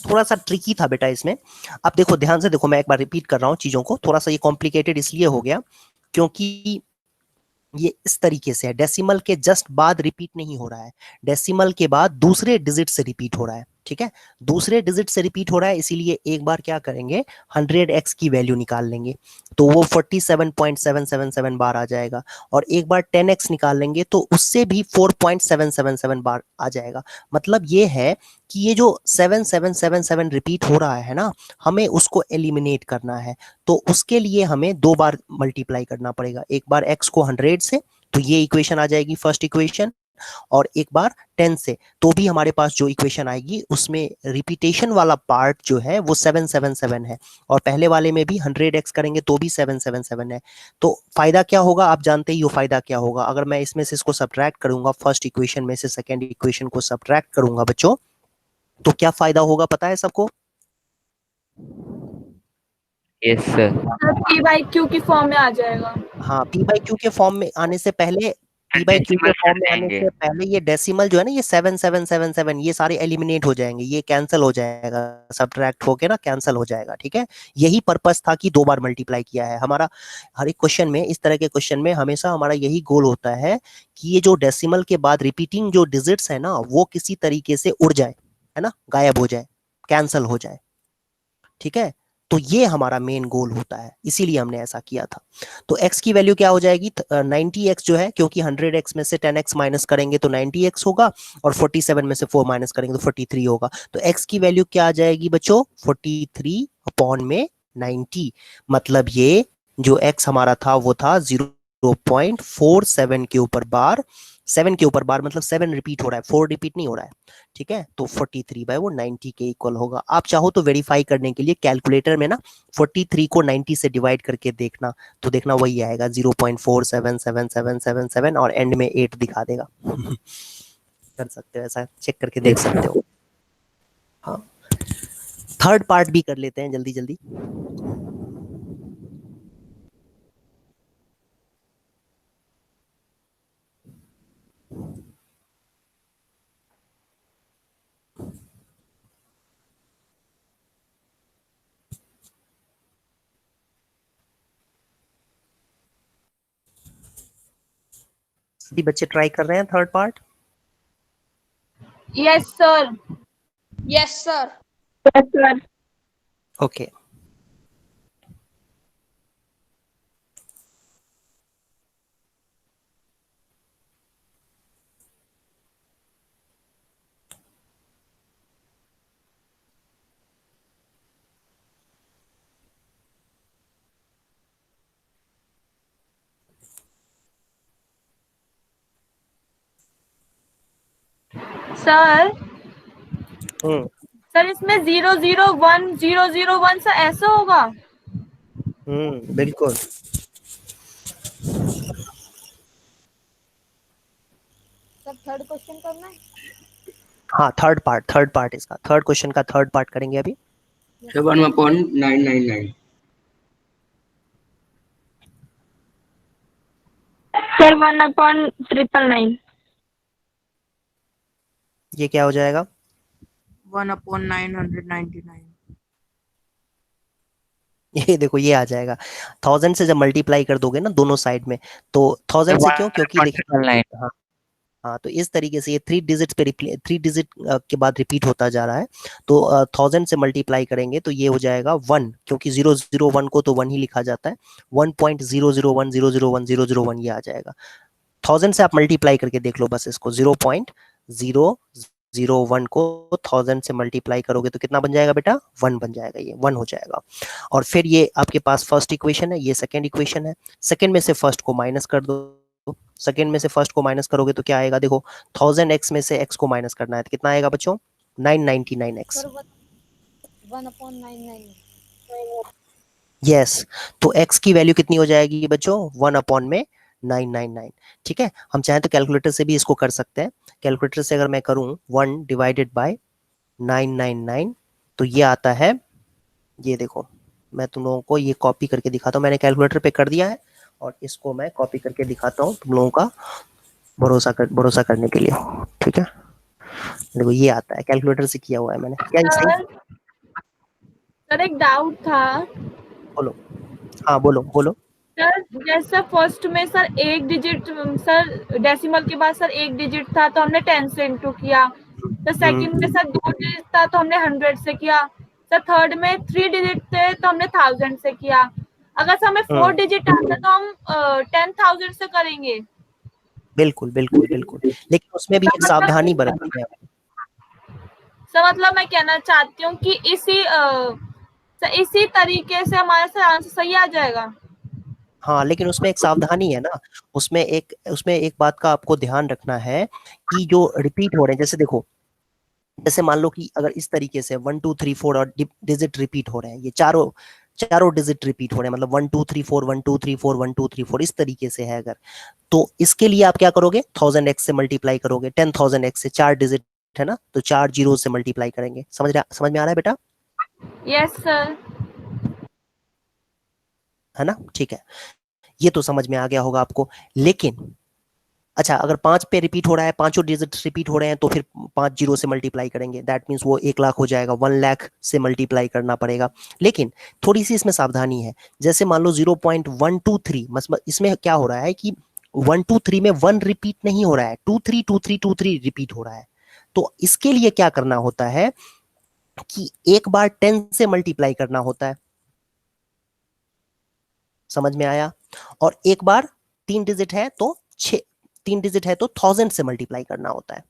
थोड़ा सा ट्रिकी था बेटा इसमें। अब देखो ध्यान से देखो, मैं एक बार रिपीट कर रहा हूँ चीजों को, थोड़ा सा ये कॉम्प्लिकेटेड इसलिए हो गया क्योंकि ये इस तरीके से है, डेसिमल के जस्ट बाद रिपीट नहीं हो रहा है, डेसिमल के बाद दूसरे डिजिट से रिपीट हो रहा है। ठीक है, दूसरे डिजिट से रिपीट हो रहा है, इसीलिए एक बार क्या करेंगे, 100x की वैल्यू निकाल लेंगे तो वो 47.777 बार आ जाएगा, और एक बार 10x निकाल लेंगे तो उससे भी 4.777 बार आ जाएगा। मतलब ये है कि ये जो 7777 रिपीट हो रहा है ना, हमें उसको एलिमिनेट करना है, तो उसके लिए हमें 2 बार मल्टीप्लाई करना पड़ेगा, एक बार x को 100 से, तो ये इक्वेशन आ जाएगी फर्स्ट इक्वेशन, और एक बार 10 से, तो भी हमारे पास जो इक्वेशन आएगी उसमें रिपीटेशन वाला पार्ट जो है वो 777 है, और पहले वाले में भी 100x करेंगे तो भी 777 है। तो फायदा क्या होगा, आप जानते ही हो फायदा क्या होगा। अगर मैं इसमें से इसको सब्ट्रैक्ट करूंगा, फर्स्ट इक्वेशन में से सेकेंड इक्वेशन को सब्ट्रैक्ट करूंगा बच्चों, तो क्या फायदा होगा पता है सबको? Yes sir. P/Q की फॉर्म में आ जाएगा। हाँ, पी बाई क्यू के फॉर्म में आने से पहले, पी बाई क्यू के डेसिमल फॉर्म हट में आने जाएंगे. से पहले ये डेसिमल जो है ना, ये 7777, ये सारे एलिमिनेट हो जाएंगे, ये कैंसिल हो जाएगा, सब्ट्रैक्ट होके ना कैंसिल हो जाएगा। ठीक है, यही पर्पस था कि 2 बार मल्टीप्लाई किया है हमारा। हर एक क्वेश्चन में, इस तरह के क्वेश्चन में हमेशा हमारा यही गोल होता है कि ये जो डेसिमल के बाद रिपीटिंग जो डिजिट्स है ना, वो किसी तरीके से उड़ जाए, है ना, गायब हो जाए, कैंसिल हो जाए। ठीक है, तो ये हमारा मेन गोल होता है, इसीलिए हमने ऐसा किया था। तो x की वैल्यू क्या हो जाएगी, 90x जो है, क्योंकि 100x में से 10x माइनस करेंगे तो 90x होगा, और 47 में से 4 माइनस करेंगे तो 43 होगा। तो x की वैल्यू क्या आ जाएगी बच्चों, 43/90। मतलब ये जो x हमारा था वो था 0.47 के ऊपर बार, 7 के ऊपर बार, मतलब 7 रिपीट हो रहा है, 4 रिपीट नहीं हो रहा है। ठीक है, तो 43/90 के इक्वल होगा। आप चाहो तो वेरीफाई करने के लिए कैलकुलेटर में ना 43 को 90 से डिवाइड करके देखना, तो देखना वही आएगा 0.477777, और एंड में 8 दिखा देगा। कर सकते हो ऐसा, चेक करके देख सकते हो। हाँ, थर्ड पार्ट भी कर लेते हैं जल्दी जल्दी। सभी बच्चे ट्राई कर रहे हैं third part? Yes sir. Yes sir. Yes sir. Okay, sir sir इसमें 001 से ऐसा होगा? बिल्कुल। सर थर्ड क्वेश्चन करना है? हाँ, थर्ड पार्ट इसका, थर्ड क्वेश्चन का थर्ड पार्ट करेंगे अभी। सर 1/999। सर 1/999। ये क्या हो जाएगा? 1/999। ये देखो ये आ जाएगा 1000 से जब मल्टीप्लाई कर दोगे ना दोनों साइड में, तो 1000 से क्यों? क्योंकि देखिए हाँ हाँ, तो इस तरीके से ये 3 डिजिट पे 3 डिजिट के बाद रिपीट होता जा रहा है। तो 1000 से मल्टीप्लाई करेंगे तो ये हो जाएगा 1, क्योंकि 001 को तो 1 ही लिखा जाता है। 1.001001001001 ये आ जाएगा। 1000 से आप मल्टीप्लाई करके देख लो बस इसको, 0.001 को 1000 से मल्टीप्लाई करोगे तो कितना बन जाएगा बेटा? 1 बन जाएगा, ये 1 हो जाएगा। और फिर ये आपके पास फर्स्ट इक्वेशन है, ये सेकंड इक्वेशन है। सेकंड में से फर्स्ट को माइनस कर दो, सेकंड में से फर्स्ट को माइनस करोगे तो क्या आएगा? देखो 1000x में से x को माइनस करना है तो कितना आएगा बच्चों? 999x। सर 1/999। यस, तो x की वैल्यू कितनी हो जाएगी बच्चों? 1/999। ठीक है, हम चाहें तो कैलकुलेटर से भी इसको कर सकते हैं। कैलकुलेटर से अगर मैं करूं 1 डिवाइडेड बाय 999 तो ये आता है, ये देखो मैं तुम लोगों को ये कॉपी करके दिखाता हूँ। मैंने कैलकुलेटर पे कर दिया है और इसको मैं कॉपी करके दिखाता हूँ तुम लोगों का भरोसा करने के लिए। ठीक है, देखो ये आता है, कैलकुलेटर से किया हुआ है मैंने। क्या सही? सर एक डाउट था। बोलो। हाँ बोलो बोलो। सर जैसे फर्स्ट में सर एक डिजिट, सर डेसिमल के बाद सर एक डिजिट था तो हमने 10 से इंटू किया। तो सेकंड में सर 2 डिजिट था तो हमने 100 से किया। सर थर्ड में 3 डिजिट थे तो हमने 1000 से किया। अगर सर हमें 4 डिजिट आता तो हम 10,000 से करेंगे। बिल्कुल बिल्कुल बिल्कुल, लेकिन उसमें भी एक सावधानी बरतनी है। सर मतलब मैं कहना चाहती हूँ कि इसी तरीके से हमारे से आंसर सही आ जाएगा। हाँ, लेकिन उसमें एक सावधानी है ना, उसमें एक बात का आपको ध्यान रखना है कि जो रिपीट हो रहे हैं, जैसे देखो, जैसे मान लो कि अगर इस तरीके से 1 2 3 4 और डिजिट रिपीट हो रहे हैं, ये चारों डिजिट रिपीट हो रहे हैं, मतलब 1 2 3 4 1 2 3 4 1 2 3 4 इस तरीके से है अगर, तो इसके लिए आप क्या करोगे? 1000x से मल्टीप्लाई करोगे। 10,000x से 4 डिजिट है ना, तो 4 जीरो से मल्टीप्लाई करेंगे। समझ में आ रहा है बेटा? Yes sir. है ना? ठीक है, ये तो समझ में आ गया होगा आपको। लेकिन अच्छा, अगर 5 पे रिपीट हो रहा है, पांचों डिजिट रिपीट हो रहे हैं, तो फिर 5 जीरो से मल्टीप्लाई करेंगे। दैट मीन्स वो 1 लाख हो जाएगा, 1 लाख से मल्टीप्लाई करना पड़ेगा। लेकिन थोड़ी सी इसमें सावधानी है। जैसे मान लो 0.123, मतलब इसमें क्या हो रहा है कि 123 में 1 रिपीट नहीं हो रहा है, 232323 रिपीट हो रहा है। तो इसके लिए क्या करना होता है कि एक बार 10 से मल्टीप्लाई करना होता है। समझ में आया? और एक बार 3 डिजिट है तो 3 डिजिट है तो 1000 से मल्टीप्लाई करना होता है।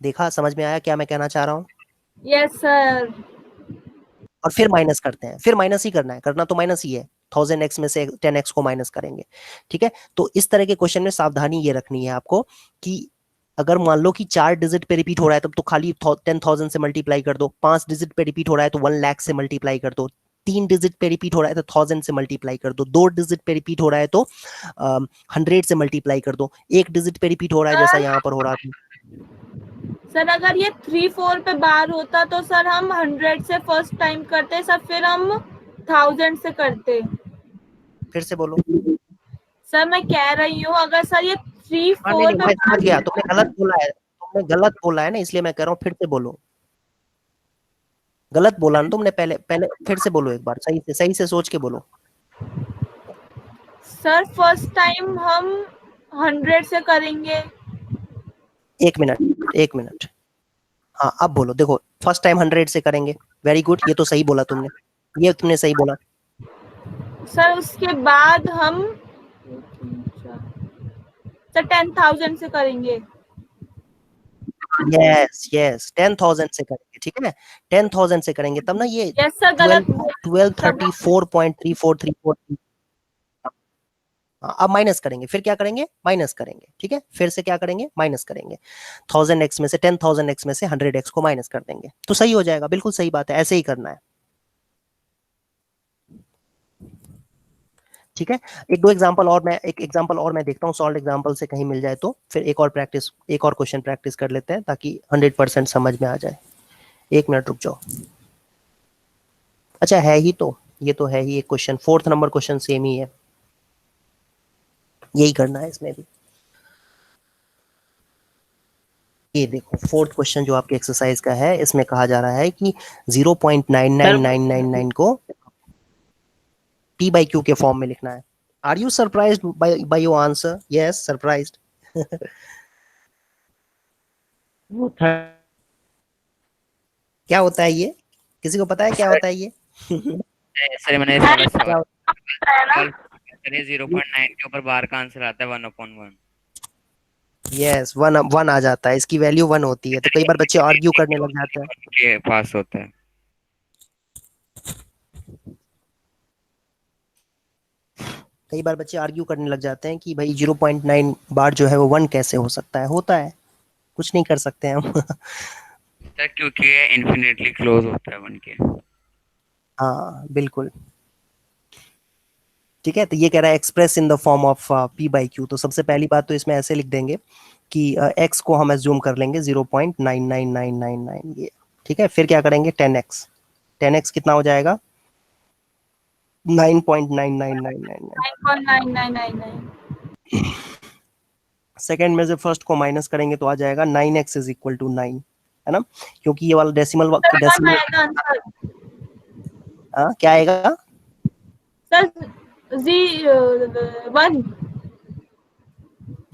देखा? समझ में आया क्या मैं कहना चाह रहा हूं? Yes sir. और फिर माइनस करते हैं, फिर माइनस ही करना है, करना तो माइनस ही है। 1000x में से 10x को माइनस करेंगे। ठीक है, तो इस तरह के क्वेश्चन में सावधानी ये रखनी है आपको कि अगर मान लो कि 4 डिजिट पे रिपीट हो रहा है तब तो खाली 10,000 से मल्टीप्लाई कर दो। 5 डिजिट पे रिपीट हो रहा है तो 1 लाख से मल्टीप्लाई कर दो। 3 डिजिट पे रिपीट हो रहा है तो 1000 से मल्टीप्लाई कर दो। 2 डिजिट पे रिपीट हो रहा है तो 100 से मल्टीप्लाई कर दो। 1 डिजिट पे रिपीट हो रहा है जैसा यहाँ पर हो रहा था। सर अगर ये 3 4 पे बार होता तो सर हम 100 से फर्स्ट टाइम करते सर, फिर हम 1000 से करते। फिर से बोलो। सर मैं कह रही हूँ अगर सर ये 3 4 नहीं, पे मैं समझ गया, तुमने गलत बोला है ना, इसलिए मैं कह रहा हूँ फिर से बोलो। गलत बोला ना तुमने, पहले फिर से बोलो एक बार, सही से सोच के बोलो। सर फर्स्ट टाइम हम 100 से करेंगे। एक मिनट। हाँ अब बोलो। देखो फर्स्ट टाइम 100 से करेंगे, वेरी गुड, ये तो सही बोला तुमने, ये तुमने सही बोला। सर उसके बाद हम सर 10,000 से करेंगे। यस 10,000 से करेंगे। ठीक है, 10,000 से करेंगे तब ना ये यस सर गलत 1234.3434। अब माइनस करेंगे, फिर क्या करेंगे? माइनस करेंगे। ठीक है, फिर से क्या करेंगे? माइनस करेंगे। 1000x में से 10,000x में से 100x को माइनस कर देंगे तो सही हो जाएगा। बिल्कुल सही बात है, ऐसे ही करना है। ठीक है, एक एग्जांपल और मैं देखता हूँ, सॉल्व एग्जांपल से कहीं मिल जाए तो फिर एक और क्वेश्चन प्रैक्टिस कर लेते हैं ताकि 100% समझ में आ जाए। एक मिनट रुक जाओ। अच्छा है ही तो, ये तो है ही एक क्वेश्चन, 4th नंबर क्वेश्चन सेम ही है, यही करना है इसमें भी। ये देखो 4th क्वेश्चन जो आपके एक्सरसाइज का है, इसमें कहा जा रहा है कि 0.99999 को P by Q के फॉर्म में लिखना है। Are you surprised by your answer? Yes, surprised. क्या होता है ये? किसी को पता है क्या होता है ये? सर मैंने इस वाला क्या सवाल 0.9 के ऊपर बार का आंसर आता है 1/1। यस, वन वन आ जाता है, इसकी वैल्यू 1 होती है, तो कई बार बच्चे आर्ग्यू करने लग जाते हैं। के पास होता है। कई बार बच्चे आर्ग्यू करने लग जाते हैं कि भाई 0.9 बार जो है वो 1 कैसे हो सकता है। होता है, कुछ नहीं कर सकते हम। सर क्योंकि ये इन्फिनिटली क्लोज होता है 1 के। हाँ बिल्कुल, ठीक है। तो ये कह रहा है express in the form of P by Q। तो सबसे पहली बात तो इसमें ऐसे लिख देंगे कि x को हम एज्यूम कर लेंगे 0.99999 ये, ठीक है। फिर क्या करेंगे 10x, 10x कितना हो जाएगा 9.99999। 9.9999। सेकेंड में से फर्स्ट को माइनस करेंगे तो आ जाएगा 9x इज इक्वल टू 9, है ना, क्योंकि ये वाला डेसिमल डेसिमल आएगा आंसर क्या आएगा सर, 1।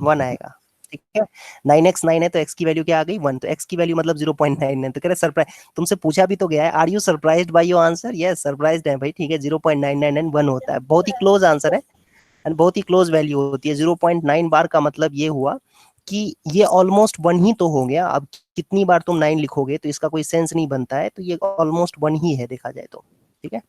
1 आएगा, ठीक है। 9x 9 है तो x की वैल्यू क्या आ गई 1, तो x की वैल्यू मतलब 0.9 है। तो कह रहे सरप्राइज, तुमसे पूछा भी तो गया है, are you surprised by your answer? Yes, surprised है भाई, ठीक है। 0.999 1 होता है, बहुत ही क्लोज आंसर है एंड बहुत ही क्लोज वैल्यू होती है। 0.9 बार का मतलब ये हुआ कि ये ऑलमोस्ट 1 ही तो हो गया। अब कितनी बार तुम 9 लिखोगे तो इसका कोई सेंस नहीं बनता है, तो ये ऑलमोस्ट 1 ही है देखा जाए तो, ठीक है।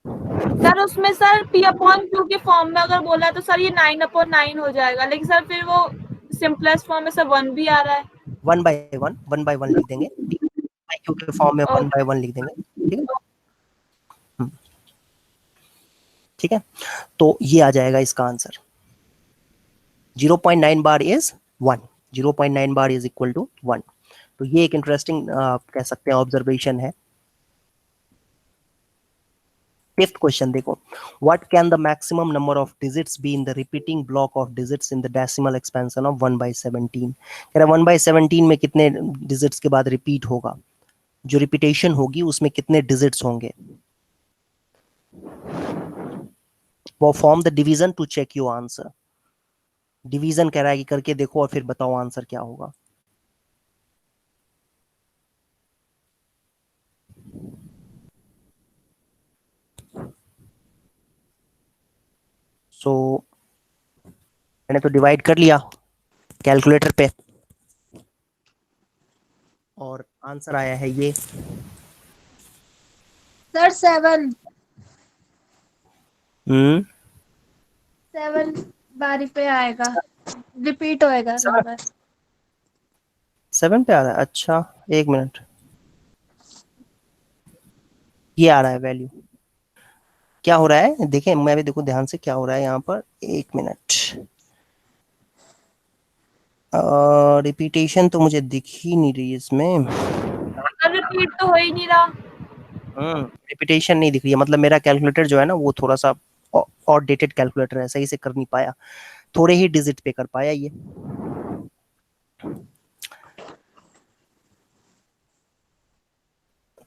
सर उसमें सर P/Q के फॉर्म में अगर बोला है तो सर ये 9/9 हो जाएगा, लेकिन सर फिर वो सिंपलेस्ट फॉर्म में सर 1 भी आ रहा है। 1 by 1 लिख देंगे, Q के फॉर्म में 1 by 1 लिख देंगे, ठीक है। ठीक है, तो ये आ जाएगा इसका answer. 0.9 bar is 1, 0.9 bar is equal to 1। तो ये एक इंटरेस्टिंग कह सकते हैं ऑब्जर्वेशन है। 5th क्वेश्चन देखो, what can the maximum number of digits be in the repeating block of digits in the decimal expansion of 1/17। कह रहा है 1/17 में कितने डिजिट्स के बाद रिपीट होगा, जो रिपीटेशन होगी उसमें कितने डिजिट्स होंगे। वो form the division to check your answer. Division कह रहा है कि करके देखो और फिर बताओ आंसर क्या होगा। सो मैंने तो डिवाइड कर लिया कैलकुलेटर पे और आंसर आया है ये सर 7 बारी पे आएगा, रिपीट होएगा नंबर। 7 पे आ रहा है। अच्छा एक मिनट, ये आ रहा है वैल्यू, क्या हो रहा है देखें, मैं भी देखो ध्यान से क्या हो रहा है यहाँ पर। एक मिनट, रिपीटेशन तो मुझे दिख ही नहीं रही इसमें। रिपीट तो हो ही नहीं रहा। रिपीटेशन नहीं दिख रही है, मतलब मेरा कैलकुलेटर जो है ना वो थोड़ा सा और डेटेड कैलकुलेटर है, सही से कर नहीं पाया, थोड़े ही डिजिट पे कर पाया ये।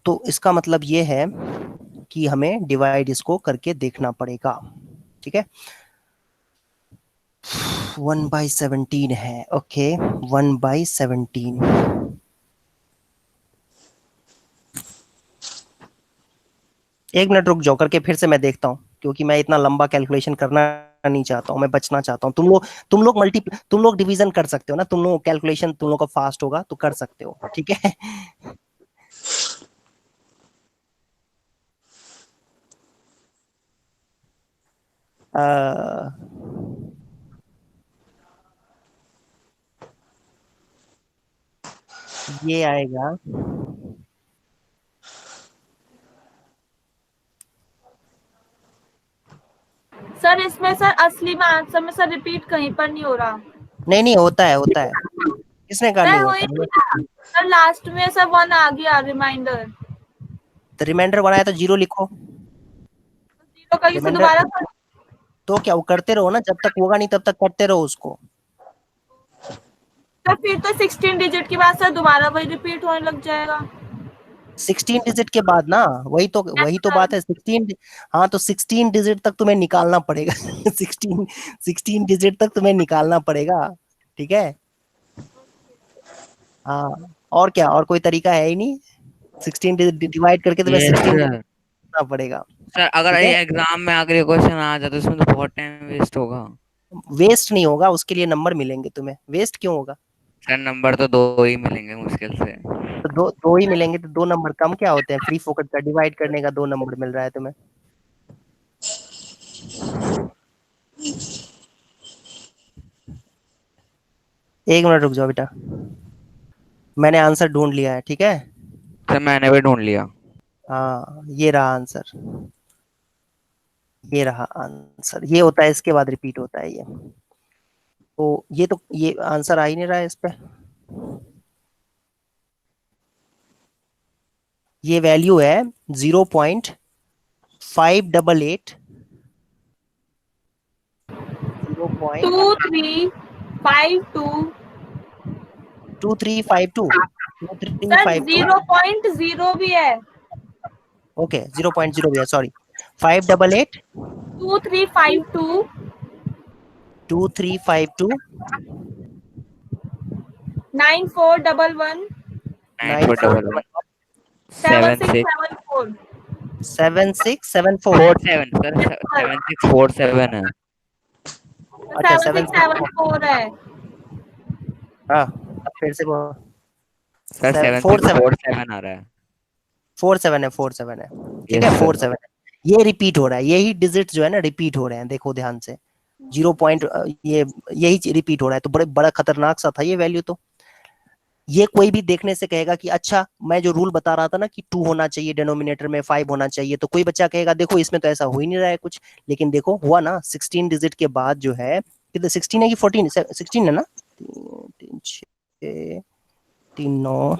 तो इसका मतलब ये है कि हमें डिवाइड इसको करके देखना पड़ेगा, ठीक है। 1/17 है, ओके 1/17। एक मिनट रुक जाओ, करके फिर से मैं देखता हूँ, क्योंकि मैं इतना लंबा कैलकुलेशन करना नहीं चाहता हूँ, मैं बचना चाहता हूँ। तुम लोग डिवीजन कर सकते हो ना, तुम लोग कैलकुलेशन तुम लोग का फास्ट होगा तो कर सकते हो, ठीक है। ये आएगा सर इसमें सर असली में आंसर में सर रिपीट कहीं पर नहीं हो रहा। नहीं होता है, किसने कहा नहीं सर हो होता ही है? नहीं रहा। सर लास्ट में सर 1 आ गया रिमाइंडर, तो रिमाइंडर बनाया तो 0 लिखो। 0 कहीं से रिमाइंडर दोबारा तो क्या, वो करते रहो ना, जब तक होगा नहीं तब तक करते रहो उसको। सर फिर तो 16 डिजिट के बाद सर दोबारा वही रिपीट होने लग जाएगा। 16 डिजिट के बाद ना, वही तो बात है 16। हाँ तो 16 डिजिट तक तुम्हें निकालना पड़ेगा 16 डिजिट तक तुम्हें निकालना पड़ेगा, ठीक है। हाँ और क्या, और कोई तरीका है ही नहीं, 16 डिवाइड करके तुम्हें यस 16 सर। करना पड़ेगा। सर अगर ठीक है, ये एग्जाम में आकर ये क्वेश्चन आ जाए तो इसमें तो बहुत टाइम वेस्ट होगा। वेस्ट नहीं होगा, उसके लिए नंबर मिलेंगे तुम्हें, वेस्ट क्यों होगा। सर नंबर तो 2 ही मिलेंगे मुश्किल से। तो दो ही मिलेंगे, तो 2 नंबर कम क्या होते हैं, फ्री फोकट का डिवाइड करने का 2 नंबर मिल रहा है तुम्हें। एक मिनट रुक जाओ बेटा, मैंने आंसर ढूंढ लिया है, ठीक है। सर मैंने भी ढूंढ लिया। हाँ ये रहा आंसर, ये रहा आंसर, ये होता है, इसके बाद रिपीट होता है ये। तो ये आंसर आ ही नहीं रहा है इस पे। ये वैल्यू है 0.588 2352 2352 सर 0.0 भी है, ओके 0.0 भी है, सॉरी 588 2352 2352 9411 9411 7674 7674। 47 सर 7647 है। अच्छा 7674 है। हाँ फिर से वो सर 7647 आ रहा है। 47 है, 47 है, ठीक है, 47 है। ये रिपीट हो रहा है, यही डिजिट जो है ना रिपीट हो रहे हैं, देखो ध्यान से 0 पॉइंट ये यही रिपीट हो रहा है, तो बड़ा खतरनाक सा था ये वैल्यू। तो ये कोई भी देखने से कहेगा कि अच्छा मैं जो रूल बता रहा था ना कि 2 होना चाहिए डिनोमिनेटर में, 5 होना चाहिए, तो कोई बच्चा कहेगा देखो इसमें तो ऐसा हो ही नहीं रहा है कुछ, लेकिन देखो हुआ ना 16 डिजिट के बाद जो है, कितने 16 है कि 14, 16 है ना, 3 6 3 9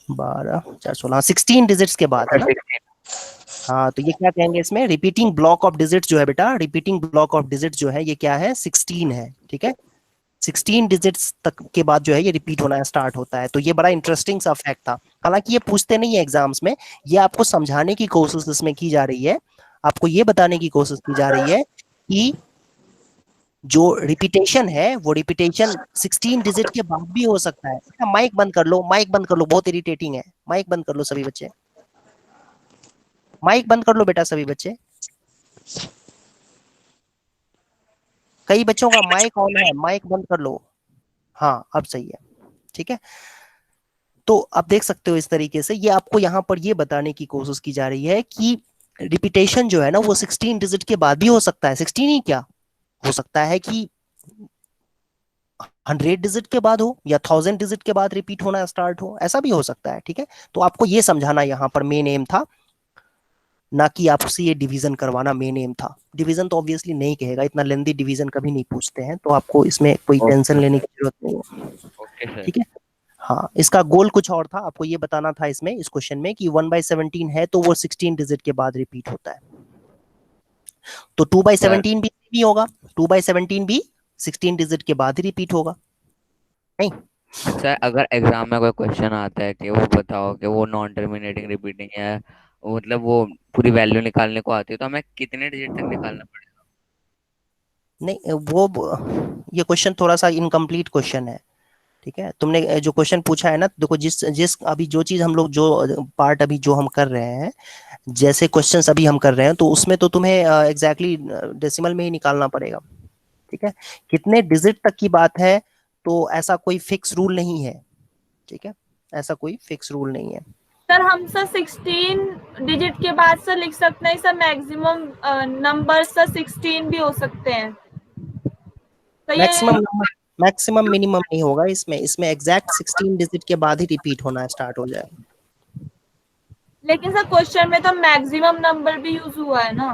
12 4 16, 16 डिजिट्स के बाद है ना। हाँ तो ये क्या कहेंगे इसमें, रिपीटिंग ब्लॉक ऑफ डिजिट जो है बेटा, रिपीटिंग ब्लॉक ऑफ डिजिट जो है ये क्या है, 16 है, ठीक है। 16 डिजिट्स तक के बाद जो है ये रिपीट होना स्टार्ट होता है। तो ये बड़ा इंटरेस्टिंग सा फैक्ट था, हालांकि ये पूछते नहीं है एग्जाम्स में, ये आपको समझाने की कोशिश इसमें की जा रही है, आपको ये बताने की कोशिश की जा रही है कि जो रिपीटेशन है वो रिपीटेशन 16 डिजिट के बाद भी हो सकता है। माइक बंद कर लो, माइक बंद कर लो, बहुत इरिटेटिंग है, माइक बंद कर लो सभी बच्चे, माइक बंद कर लो बेटा सभी बच्चे। कई बच्चों का माइक ऑन है, माइक बंद कर लो। हाँ अब सही है, ठीक है। तो आप देख सकते हो इस तरीके से ये आपको यहाँ पर ये बताने की कोशिश की जा रही है कि रिपीटेशन जो है ना वो 16 डिजिट के बाद भी हो सकता है, 16 ही क्या हो सकता है कि 100 डिजिट के बाद हो या 1000 डिजिट के बाद रिपीट होना स्टार्ट हो, ऐसा भी हो सकता है, ठीक है। तो आपको ये समझाना यहाँ पर मेन एम था, ना कि आपसे ये डिवीजन करवाना मेन एम था। डिवीजन तो ऑब्वियसली नहीं कहेगा, इतना लेंदी डिवीजन कभी नहीं पूछते हैं, तो आपको इसमें कोई टेंशन लेने की जरूरत नहीं है, ठीक है। हाँ इसका गोल कुछ और था, आपको ये बताना था इसमें इस क्वेश्चन में कि 1/17 है तो वो 16 डिजिट के बाद रिपीट होता है, तो 2/17 भी होगा, 2/17 भी 16 डिजिट के बाद ही रिपीट होगा। नहीं सर अगर एग्जाम में कोई क्वेश्चन आता है कि वो बताओ कि वो नॉन टर्मिनेटिंग रिपीटिंग है, मतलब वो पूरी वैल्यू निकालने को आती है, तो हमें कितने डिजिट तक निकालना पड़ेगा। नहीं वो ये क्वेश्चन थोड़ा सा इनकम्प्लीट क्वेश्चन है, ठीक है। तुमने जो क्वेश्चन पूछा है ना, देखो जिस अभी जो चीज हम लोग जो पार्ट अभी जो हम कर रहे हैं, जैसे क्वेश्चंस अभी हम कर रहे हैं, तो उसमें तो तुम्हें एग्जैक्टली डेसिमल में ही निकालना पड़ेगा, ठीक है। कितने डिजिट तक की बात है, तो ऐसा कोई फिक्स रूल नहीं है, ठीक है, ऐसा कोई फिक्स रूल नहीं है। सर हम सर 16 डिजिट के बाद सर लिख सकते हैं सर मैक्सिमम नंबर सर 16 भी हो सकते हैं, तो मैक्सिमम मिनिमम नहीं होगा इसमें, इसमें एग्जैक्ट 16 डिजिट के बाद ही रिपीट होना स्टार्ट हो जाएगा। लेकिन सर क्वेश्चन में तो मैक्सिमम नंबर भी यूज हुआ है ना।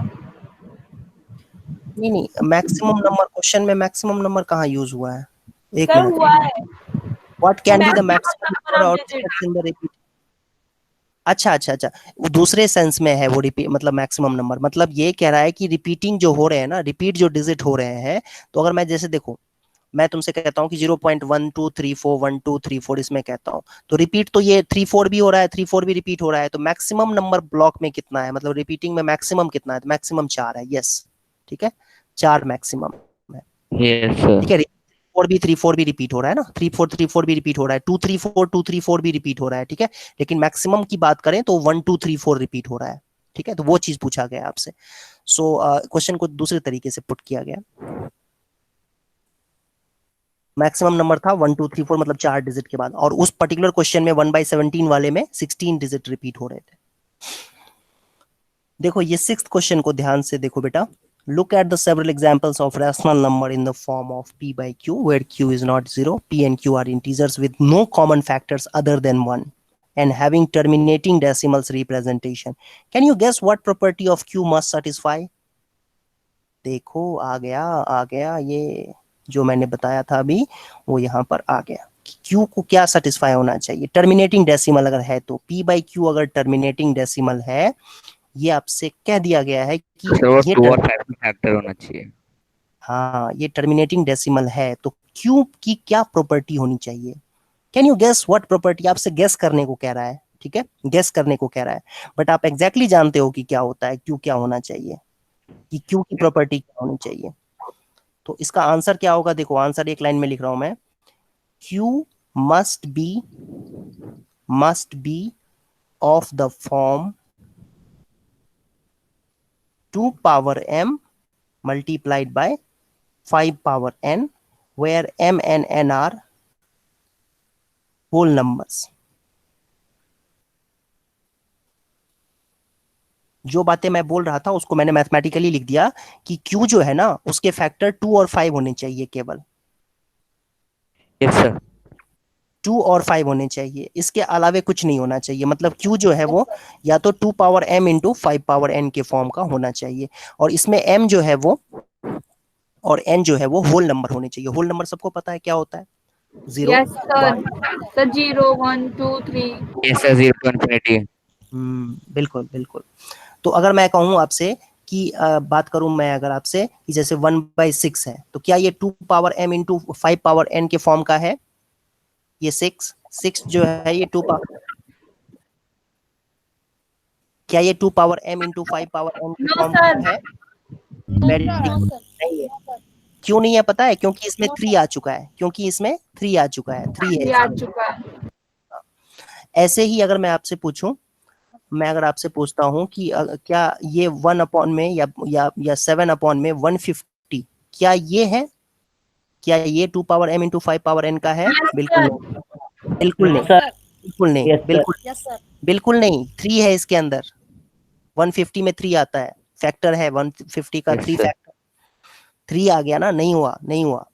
नहीं मैक्सिमम नंबर, क्वेश्चन में मैक्सिमम नंबर कहाँ यूज हुआ है, एक सर मिनट हुआ है, what can be the Maximum maximum number number of of digits. Steps in the repeat? अच्छा अच्छा अच्छा, वो दूसरे सेंस में है वो रिपीट, मतलब मैक्सिमम नंबर, मतलब ये कह रहा है कि रिपीटिंग जो हो रहे हैं ना, रिपीट जो डिजिट हो रहे हैं, तो अगर मैं जैसे देखो, मैं तुमसे कहता हूँ कि 0.1234 इसमें कहता हूँ, तो रिपीट तो ये 34 भी हो रहा है, 34 भी रिपीट हो रहा है, तो मैक्सिमम नंबर ब्लॉक में कितना है, मतलब रिपीटिंग में मैक्सिमम कितना है, तो मैक्सिमम 4 है। यस, ठीक है, 4 मैक्सिमम है। Yes sir. ठीक है, 34 भी रिपीट हो रहा है ना, 34 भी रिपीट हो रहा है, 234 भी रिपीट हो रहा है, ठीक है, लेकिन मैक्सिमम की बात करें तो 1234 रिपीट हो रहा है। ठीक है, तो वो चीज पूछा गया आपसे। सो क्वेश्चन को दूसरे तरीके से पुट किया गया। मैक्सिमम नंबर था 1234, मतलब 4 डिजिट के बाद, और उस पर्टिकुलर क्वेश्चन में 1/17 वाले में 16 डिजिट रिपीट हो रहे थे। देखो ये 6th क्वेश्चन को ध्यान से देखो बेटा। Look at the several examples of rational number in the form of p by q, where q is not 0. P and q are integers with no common factors other than 1 and having terminating decimals representation. Can you guess what property of q must satisfy? देखो आ गया ये जो मैंने बताया था अभी, वो यहाँ पर आ गया। q को क्या सेटिस्फाई होना चाहिए? टर्मिनेटिंग डेसिमल अगर है तो p by q अगर टर्मिनेटिंग डेसिमल है, ये आपसे कह दिया गया है कि सर वो ये 2 और 5 फैक्टर होना चाहिए। हाँ, ये टर्मिनेटिंग डेसिमल है, तो क्यू की क्या प्रॉपर्टी होनी चाहिए? Can you guess what property? आपसे गेस करने को कह रहा है, ठीक है, गेस करने को कह रहा है, बट आप एग्जैक्टली जानते हो कि क्या होता है, क्यू क्या होना चाहिए, कि क्यू की प्रॉपर्टी क्या होनी चाहिए। तो इसका आंसर क्या होगा? देखो आंसर एक लाइन में लिख रहा हूं मैं, Q must be of the form 2 power m multiplied by 5 power n, where m and n are whole numbers. जो बातें मैं बोल रहा था उसको मैंने मैथमेटिकली लिख दिया कि q जो है ना, उसके फैक्टर 2 और 5 होने चाहिए केवल। Yes sir. 2 और 5 होने चाहिए, इसके अलावे कुछ नहीं होना चाहिए। मतलब q जो है वो या तो 2 power m into 5 power n के फॉर्म का होना चाहिए, और इसमें m जो है वो और n जो है वो होल नंबर होने चाहिए। होल नंबर सबको पता है क्या होता है? 0 Yes, sir. 1। Sir, 0, 1, 2, 3. Yes sir, 0 to infinity। बिल्कुल बिल्कुल। तो अगर मैं कहूँ आपसे कि बात करूं मैं अगर आपसे कि जैसे 1/6 है, तो क्या ये 2 power m into 5 power n के फॉर्म का है? ये 6 जो है ये 2 पावर, क्या ये 2 power m into 5 power n के No, फॉर्म sir. का है? Very good. नहीं है। क्यों नहीं है पता है? क्योंकि इसमें 3 आ चुका है, क्योंकि इसमें 3 आ चुका है, 3 है ये आ इसमें। चुका है। ऐसे ही अगर मैं आपसे पूछूं, मैं अगर आपसे पूछता हूं कि क्या ये 1 अपॉन में या 7 अपॉन में 150, क्या ये है? क्या ये 2 power m into 5 power n का है? Yes, बिल्कुल sir. नहीं, बिल्कुल नहीं, सर बिल्कुल नहीं, बिल्कुल यस सर बिल्कुल नहीं। 3 है इसके अंदर, 150 में 3 आता है, फैक्टर है 150 का, Yes, 3 sir. फैक्टर, 3 आ गया ना, नहीं हुआ, नहीं हुआ।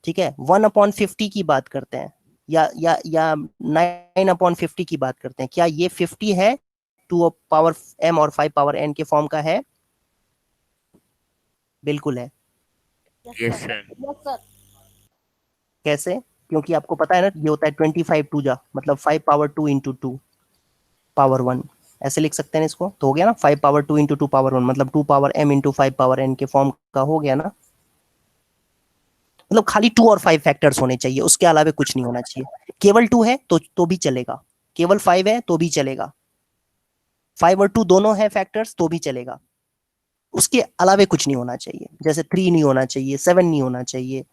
ठीक है, 1/50 की बात करते हैं या 9/50 की बात करते हैं। क्या ये 50 है? 2 पावर m और 5 पावर n के फॉर्म का है? बिल्कुल है। Yes, sir. यस सर कैसे? क्योंकि आपको पता है ना, ये होता है 25 2 जा, मतलब 5 पावर 2 इंटू 2 पावर 1, ऐसे लिख सकते हैं इसको, तो हो गया ना 5 पावर 2 इंटू 2 पावर 1, मतलब 2 power m into 5 power n के फॉर्म का हो गया ना। मतलब खाली 2 और 5 फैक्टर्स होने चाहिए, उसके अलावा कुछ नहीं होना चाहिए। केवल 2 है तो भी चलेगा, केवल 5 है तो भी चलेगा, 5 और 2 दोनों है फैक्टर्स तो भी चलेगा, उसके अलावा कुछ नहीं होना चाहिए। जैसे 3 नहीं होना चाहिए, 7 नहीं होना चाहिए,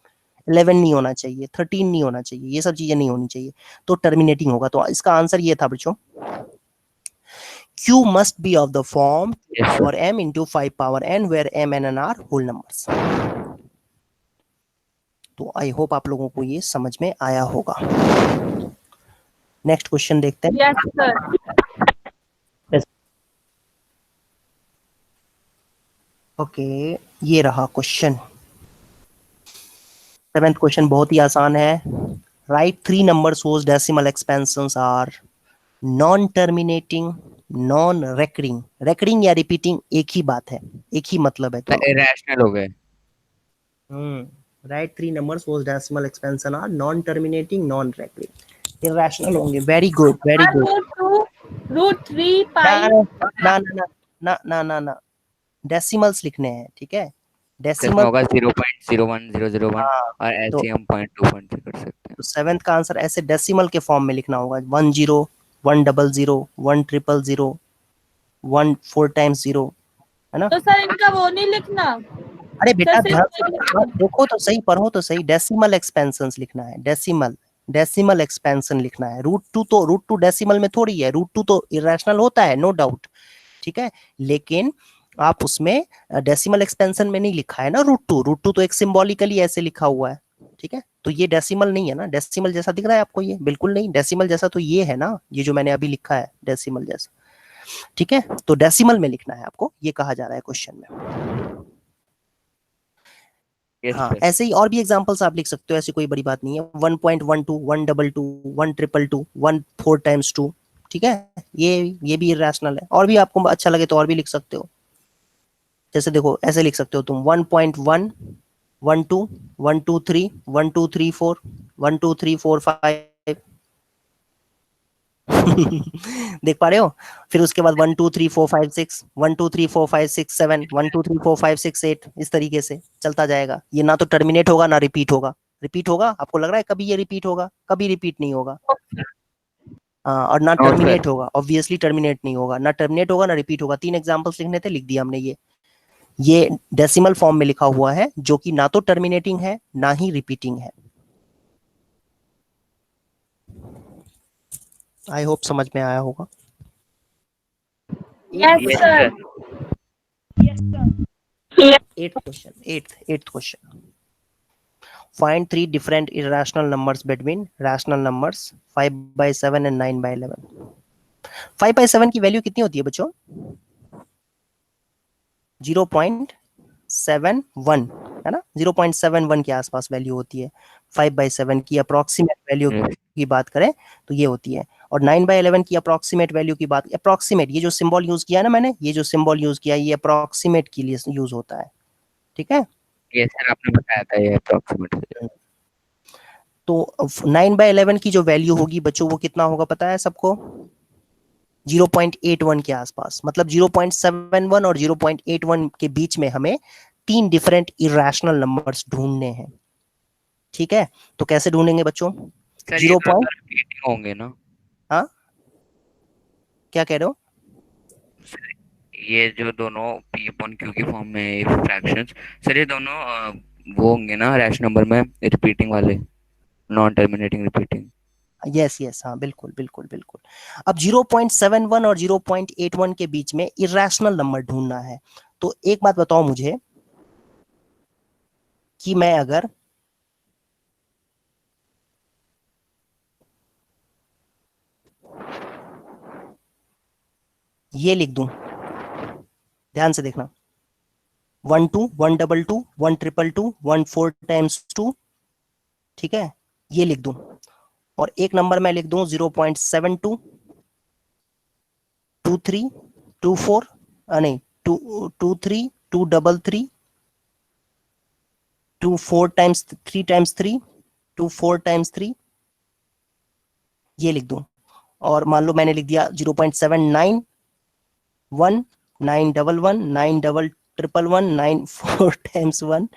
11 नहीं होना चाहिए, 13 नहीं होना चाहिए, ये सब चीजें नहीं होनी चाहिए, तो टर्मिनेटिंग होगा। तो इसका आंसर ये था बच्चों, Q must be of the form Yes, sir. power m into 5 power n, where m and n are whole numbers. तो आई होप आप लोगों को ये समझ में आया होगा। नेक्स्ट क्वेश्चन देखते हैं। Yes, sir. ओके, ये रहा क्वेश्चन। 7th क्वेश्चन बहुत ही आसान है। Right 3 numbers whose decimal expansions are non terminating, non recurring. Recurring या रिपीटिंग एक ही बात है, एक ही मतलब है। तो इरेशनल हो गए। Right 3 numbers whose decimal expansion are non terminating non recurring irrational होंगे। Very good very good. √2 √3 ना पाई। ना ना ना ना ना ना डेसिमल्स लिखने हैं, ठीक है। इसमें डेसिमल होगा 0.01001 हाँ और तो ऐसे हम 0.2 कर सकते हैं। सेवेंथ का आंसर ऐसे डेसिमल के फॉर्म में लिखना होगा 10 100 1000 1 4 टाइम्स 0, है ना। तो सर इनका वो नहीं लिखना, अरे बेटा सर ध्यान से सिर्फ देखो तो सही, पढ़ो तो सही। डेसिमल एक्सपेंशंस लिखना है, डेसिमल एक्सपेंशन लिखना है। √2 डेसिमल में थोड़ी है, √2 तो इरेशनल होता है नो डाउट, ठीक है, लेकिन आप उसमें डेसिमल एक्सपेंशन में नहीं लिखा है ना √2 तो एक सिंबॉलिकली ऐसे लिखा हुआ है, ठीक है। तो ये डेसिमल नहीं है ना, डेसिमल जैसा दिख रहा है आपको, ये बिल्कुल नहीं डेसिमल जैसा तो ये है ना, ये जो मैंने अभी लिखा है डेसिमल जैसा, ठीक है। तो डेसिमल में लिखना है आपको, ये कहा जा रहा है क्वेश्चन में। Yes, हाँ sir. ऐसे ही और भी एग्जांपल्स आप लिख सकते हो, ऐसी कोई बड़ी बात नहीं है। 1.12 122 122 1 4 टाइम्स 2, ठीक है, ये भी इरेशनल है। और भी आपको अच्छा लगे तो और भी लिख सकते हो, जैसे देखो ऐसे लिख सकते हो तुम 1.1 12 123 1234 12345 देख पा रहे हो। फिर उसके बाद 1 2 3 4 5 6 1 2 3 4 5 6 7 1 2 3 4 5 6 8 इस तरीके से चलता जाएगा। ये ना तो टर्मिनेट होगा ना रिपीट होगा। रिपीट होगा आपको लग रहा है कभी ये रिपीट होगा? कभी रिपीट नहीं होगा। हाँ, और ना टर्मिनेट होगा, ऑब्वियसली टर्मिनेट नहीं होगा, ना टर्मिनेट होगा ना रिपीट होगा। 3 एग्जांपल्स लिखने थे, लिख दिया हमने। ये डेसिमल फॉर्म में लिखा हुआ है, जो कि ना तो टर्मिनेटिंग है ना ही रिपीटिंग है। आई होप समझ में आया होगा। Yes sir. Eighth question. Find 3 different irrational numbers between rational numbers 5/7 and 9/11. 5/7 की वैल्यू कितनी होती है बच्चों? 0.71 है ना, 0.71 के आसपास वैल्यू होती है। 5/7 की अप्रोक्सीमेट वैल्यू की बात करें तो ये होती है। और 9/11 की अप्रोक्सीमेट वैल्यू की बात, अप्रोक्सीमेट ये जो सिंबल यूज किया है ना मैंने, ये जो सिंबल यूज किया ये अप्रोक्सीमेट के लिए यूज होता है, ठीक है। ये सर आपने बताया था ये अप्रोक्सीमेट। तो 9/11 की जो वैल्यू होगी बच्चों वो कितना होगा पता है सबको? 0.81 के आसपास। मतलब 0.71 और 0.81 के बीच में हमें 3 डिफरेंट इरेशनल नंबर्स ढूंढने हैं, ठीक है। तो कैसे ढूंढेंगे बच्चों? 0 होंगे ना? हाँ क्या कह रहे हो? ये जो दोनों p अपॉन q की फॉर्म में फ्रैक्शंस, सर ये दोनों वो होंगे ना रैशनल नंबर में रिपीटिंग वाले, नॉन टर्मिनेटिंग रिपीटिंग। यस हाँ बिल्कुल बिल्कुल बिल्कुल। अब 0.71 और 0.81 के बीच में इरेशनल नंबर ढूंढना है। तो एक बात बताओ मुझे कि मैं अगर ये लिख दूं, ध्यान से देखना, 1 2 122 1 222 1 4 टाइम्स 2, ठीक है, ये लिख दूं। और एक नंबर मैं लिख दूं 0.72 23 24 नहीं 23 233 2 4 टाइम्स 3 टाइम्स 3 2 4 टाइम्स 3, ये लिख दूं। और मान लो मैंने लिख दिया 0.79 1 911 9 111 9 4 टाइम्स 1।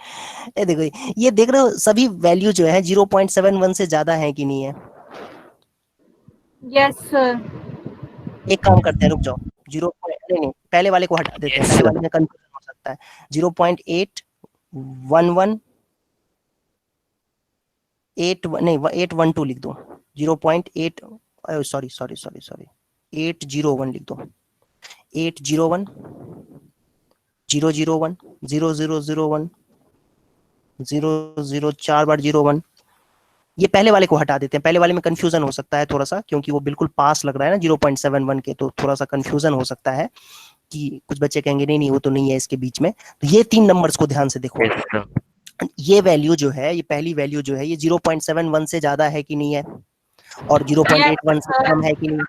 ये देखो, ये देख रहे हो सभी वैल्यू जो है 0.71 से ज्यादा है कि नहीं है? Yes sir. एक काम करते हैं, रुक जाओ, नहीं पहले वाले को हटा देते हैं, पहले वाले में कंफ्यूजन हो सकता है। 0.811 नहीं 812 लिख दो। 0.8 सॉरी 801 लिख दो। 801 001 0001 00 4 बार 01। ये पहले वाले को हटा देते हैं, पहले वाले में कंफ्यूजन हो सकता है थोड़ा सा, क्योंकि वो बिल्कुल पास लग रहा है ना 0.71 के, तो थोड़ा सा कंफ्यूजन हो सकता है कि कुछ बच्चे कहेंगे नहीं वो तो नहीं है इसके बीच में। तो ये 3 नंबर्स को ध्यान से देखो। ये वैल्यू जो है, ये पहली वैल्यू जो है, ये 0.71 से ज्यादा है कि नहीं है? और 0.81 से कम है कि नहीं?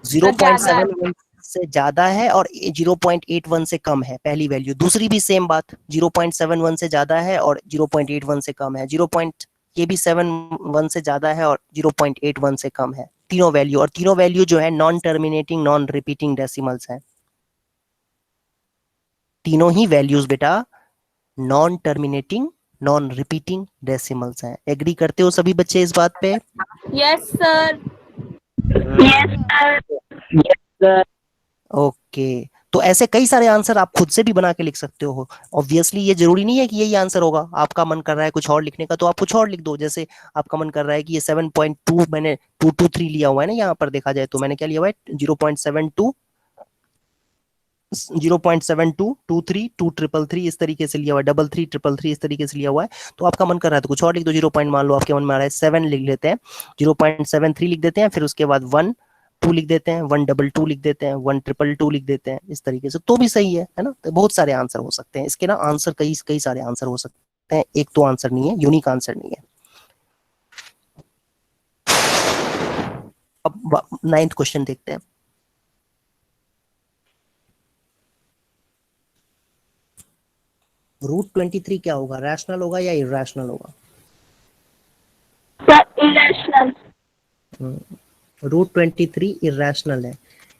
0.71 से ज्यादा है और 0.81 से कम है, पहली वैल्यू। दूसरी भी सेम बात, 0.71 से ज्यादा है और 0.81 से कम है, ये भी 71 से ज्यादा है और 0.81 से कम है, तीनों वैल्यू। और तीनों वैल्यू जो है non terminating non repeating decimals हैं, तीनों ही वैल्यूज बेटा non terminating non repeating decimals हैं। एग्री करते हो सभी बच्चे इस बात पे? Yes sir. ओके, तो ऐसे कई सारे आंसर आप खुद से भी बना के लिख सकते हो। ऑब्वियसली ये जरूरी नहीं है कि यही आंसर होगा, आपका मन कर रहा है कुछ और लिखने का तो आप कुछ और लिख दो। जैसे आपका मन कर रहा है कि ये 7.2 मैंने 223 लिया हुआ है ना, यहाँ पर देखा जाए तो मैंने क्या लिया हुआ है 0.72 0.72 23 233 इस तरीके से लिया हुआ है, 33 333 इस तरीके से लिया हुआ है। तो आपका मन कर रहा है तो कुछ और लिख दो, 0. मान लो आपके मन में आ रहा है 7 लिख लेते हैं, 0.73 लिख देते हैं, फिर उसके बाद 1 2 लिख देते हैं, 122 लिख देते हैं, 122 लिख देते हैं, इस तरीके से तो भी सही है ना। तो बहुत सारे आंसर हो सकते हैं इसके ना, आंसर कई कई सारे आंसर हो सकते हैं, एक तो आंसर नहीं है, यूनिक आंसर नहीं है। अब 9th क्वेश्चन देखते हैं। √23 क्या होगा, रैशनल होगा या इरैशनल होगा? इरेशनल। √23 इरैशनल है।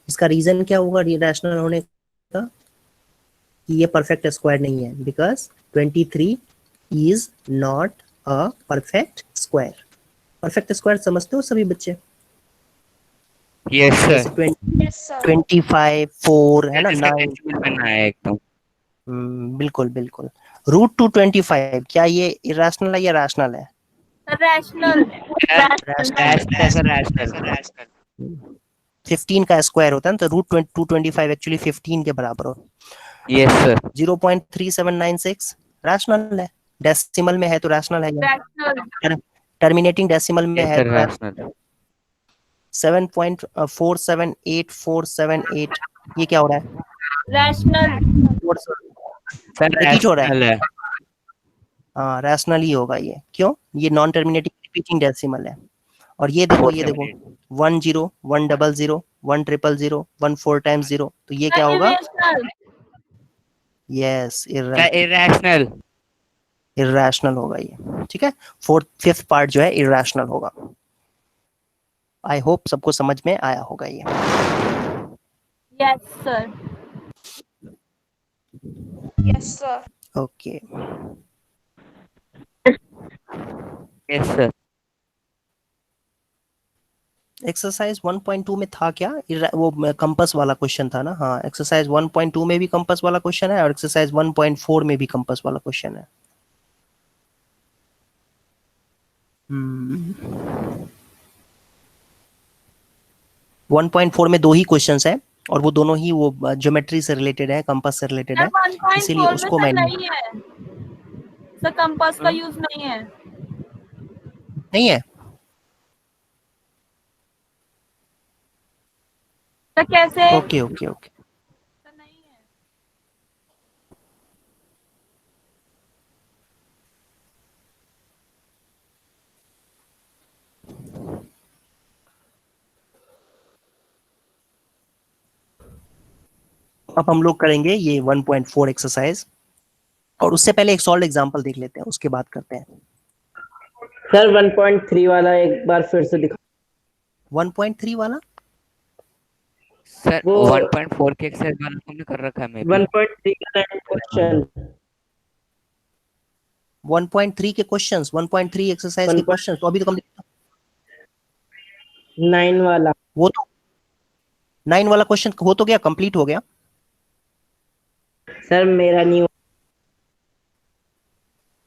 इसका रीजन क्या होगा इरैशनल होने का? कि ये परफेक्ट स्क्वायर नहीं है, because 23 is not a perfect square. Perfect square समझते हो सभी बच्चे? यस जैसे सर। 25 4 है ना, 9। डेसिमल है एकदम। बिल्कुल बिल्कुल। √225 क्या ये इरैशनल है या रैशनल है? रैशनल। रैशनल। 15 का स्क्वायर होता है ना, तो √225 एक्चुअली 15 के बराबर हो। Yes sir. 0.3796 रैशनल है, डेसिमल में है तो रैशनल है, रैशनल। टर्मिनेटिंग डेसिमल में यस है सर तो रैशनल। 7.478478 ये क्या हो रहा है? रैशनल। सर रिपीट हो रहा है। रैशनल है। हाँ रैशनल ही होगा ये, क्यों? ये नॉन टर्मिनेटिंग रिपीटिंग डेसिमल है। और ये देखो 1 0 1 0 0 1 0 0 1 4 टाइम्स 0, तो ये क्या होगा? इरेशनल। Yes irrational. इरैशनल होगा ये, ठीक है। 5th पार्ट जो है इरैशनल होगा। आई होप सबको समझ में आया होगा ये। Yes sir. Yes sir. Okay yes sir. Exercise 1.2 में था क्या वो कंपास वाला क्वेश्चन था ना? हाँ, एक्सरसाइज 1.2 में भी कंपास वाला क्वेश्चन है और एक्सरसाइज 1.4 में भी कंपास वाला क्वेश्चन है। 1.4 में 2 ही क्वेश्चंस है और वो दोनों ही वो ज्योमेट्री से रिलेटेड है, कंपास से रिलेटेड है, इसीलिए 1.4 में उसको सर मैं नहीं है सर, कंपास का यूज नहीं है। नहीं है। तो कैसे? Okay okay okay. सर नहीं है। अब हम लोग करेंगे ये 1.4 एक्सरसाइज, और उससे पहले एक सॉल्व एग्जांपल देख लेते हैं, उसके बाद करते हैं। सर 1.3 वाला एक बार फिर से दिखा। 1.3 वाला सर वो 1.4 के एक्सरसाइज वाला हमने कर रखा है मैं भी। 1.3 का क्वेश्चन 1.3 के क्वेश्चंस, 1.3 एक्सरसाइज के क्वेश्चंस तो अभी तो कंप्लीट। 9 वाला वो तो 9 वाला क्वेश्चन हो तो गया, कंप्लीट हो गया। सर मेरा नहीं।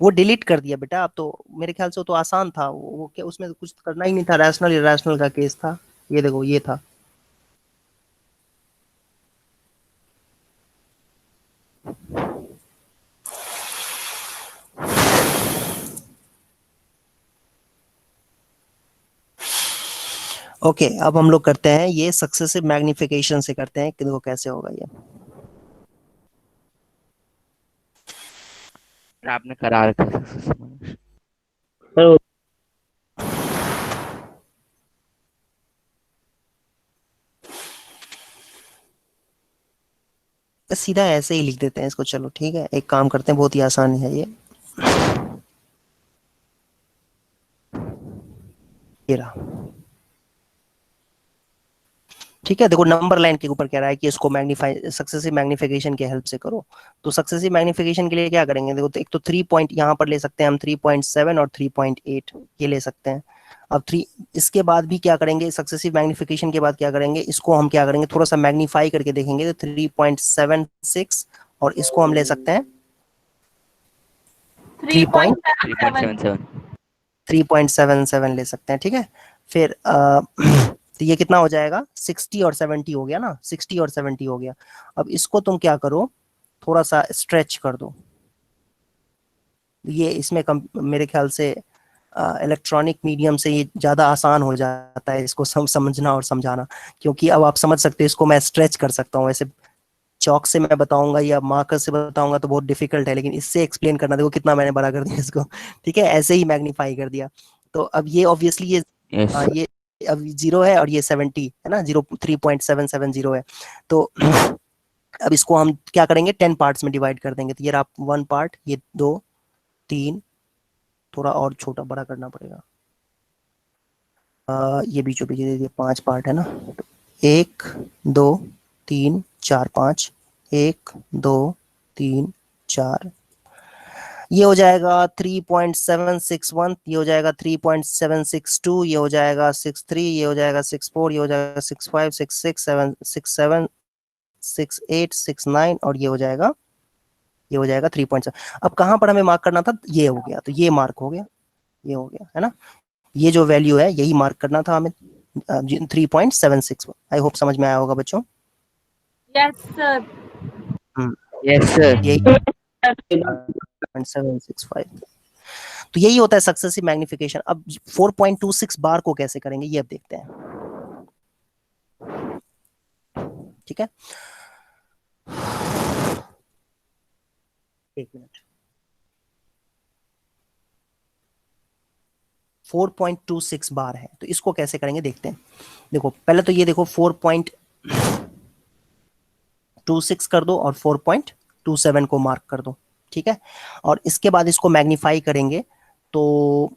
वो डिलीट कर दिया बेटा, अब तो मेरे ख्याल से वो तो आसान था, वो क्या उसमें कुछ करना ही नहीं था, रैशनल इरैशनल का केस था। ये देखो ये था। ओके अब हम लोग करते हैं ये सक्सेसिव मैग्निफिकेशन से करते हैं कि देखो कैसे होगा ये। आपने करा रखा है। सर सीधा ऐसे ही लिख देते हैं इसको, चलो ठीक है, एक काम करते हैं, बहुत ही आसान है ये रहा। ठीक है, देखो नंबर लाइन के ऊपर कह रहा है कि इसको मैग्नीफाई, सक्सेसिव मैग्निफिकेशन की हेल्प से करो। तो सक्सेसिव मैग्निफिकेशन के लिए क्या करेंगे, देखो तो एक तो 3 पॉइंट यहाँ पर ले सकते हैं हम, 3.7 और 3.8 ये ले सकते हैं। अब 3 इसके बाद भी क्या करेंगे, सक्सेसिव मैग्निफिकेशन के बाद क्या करेंगे, इसको हम क्या करेंगे, थोड़ा सा मैग्नीफाई करके देखेंगे तो 3.76, और इसको हम ले सकते हैं 3.77। 3.77 ले सकते हैं। ठीक है, फिर तो ये कितना हो जाएगा, 60 और 70 हो गया ना, 60 और 70 हो गया। अब इसको तुम क्या करो, थोड़ा सा स्ट्रेच कर दो। ये इसमें मेरे ख्याल से इलेक्ट्रॉनिक मीडियम से ये ज़्यादा आसान हो जाता है इसको समझना और समझाना, क्योंकि अब आप समझ सकते हो इसको मैं स्ट्रेच कर सकता हूँ। वैसे चौक से मैं बताऊंगा या मार्कर से बताऊंगा तो बहुत डिफिकल्ट है, लेकिन इससे एक्सप्लेन करना, देखो कितना मैंने बड़ा कर दिया इसको। ठीक है, ऐसे ही मैग्नीफाई कर दिया। तो अब ये ऑब्वियसली ये यस हाँ, ये अब 0 है और ये 70 है ना, 3.770 है। तो अब इसको हम क्या करेंगे, 10 पार्ट्स में डिवाइड कर देंगे। तो ये रहा 1 पार्ट, ये 2 3, थोड़ा और छोटा बड़ा करना पड़ेगा, ये बीचों बीच ये 5 पार्ट है ना, तो 1 2 3 4 5, 1 2 3 4, ये हो जाएगा 3.761, ये हो जाएगा 3.762, ये हो जाएगा 63, ये हो जाएगा 64, ये हो जाएगा 65, 66, 7, 67, 68, 69, और ये हो जाएगा 3.7। अब कहाँ पर हमें मार्क करना था, ये हो गया, तो ये मार्क हो गया, ये हो गया है ना, ये जो वैल्यू है यही मार्क करना था हमें, 3.76। आई होप समझ में आया होगा बच्चों। Yes sir. यस सर यही 0.765, तो यही होता है सक्सेसिव मैग्निफिकेशन। अब 4.26 बार को कैसे करेंगे ये अब देखते हैं। ठीक है, एक मिनट, 4.26 बार है, तो इसको कैसे करेंगे देखते हैं। देखो पहले तो ये देखो 4.26 कर दो और 4.27 को मार्क कर दो। ठीक है, और इसके बाद इसको मैग्नीफाई करेंगे तो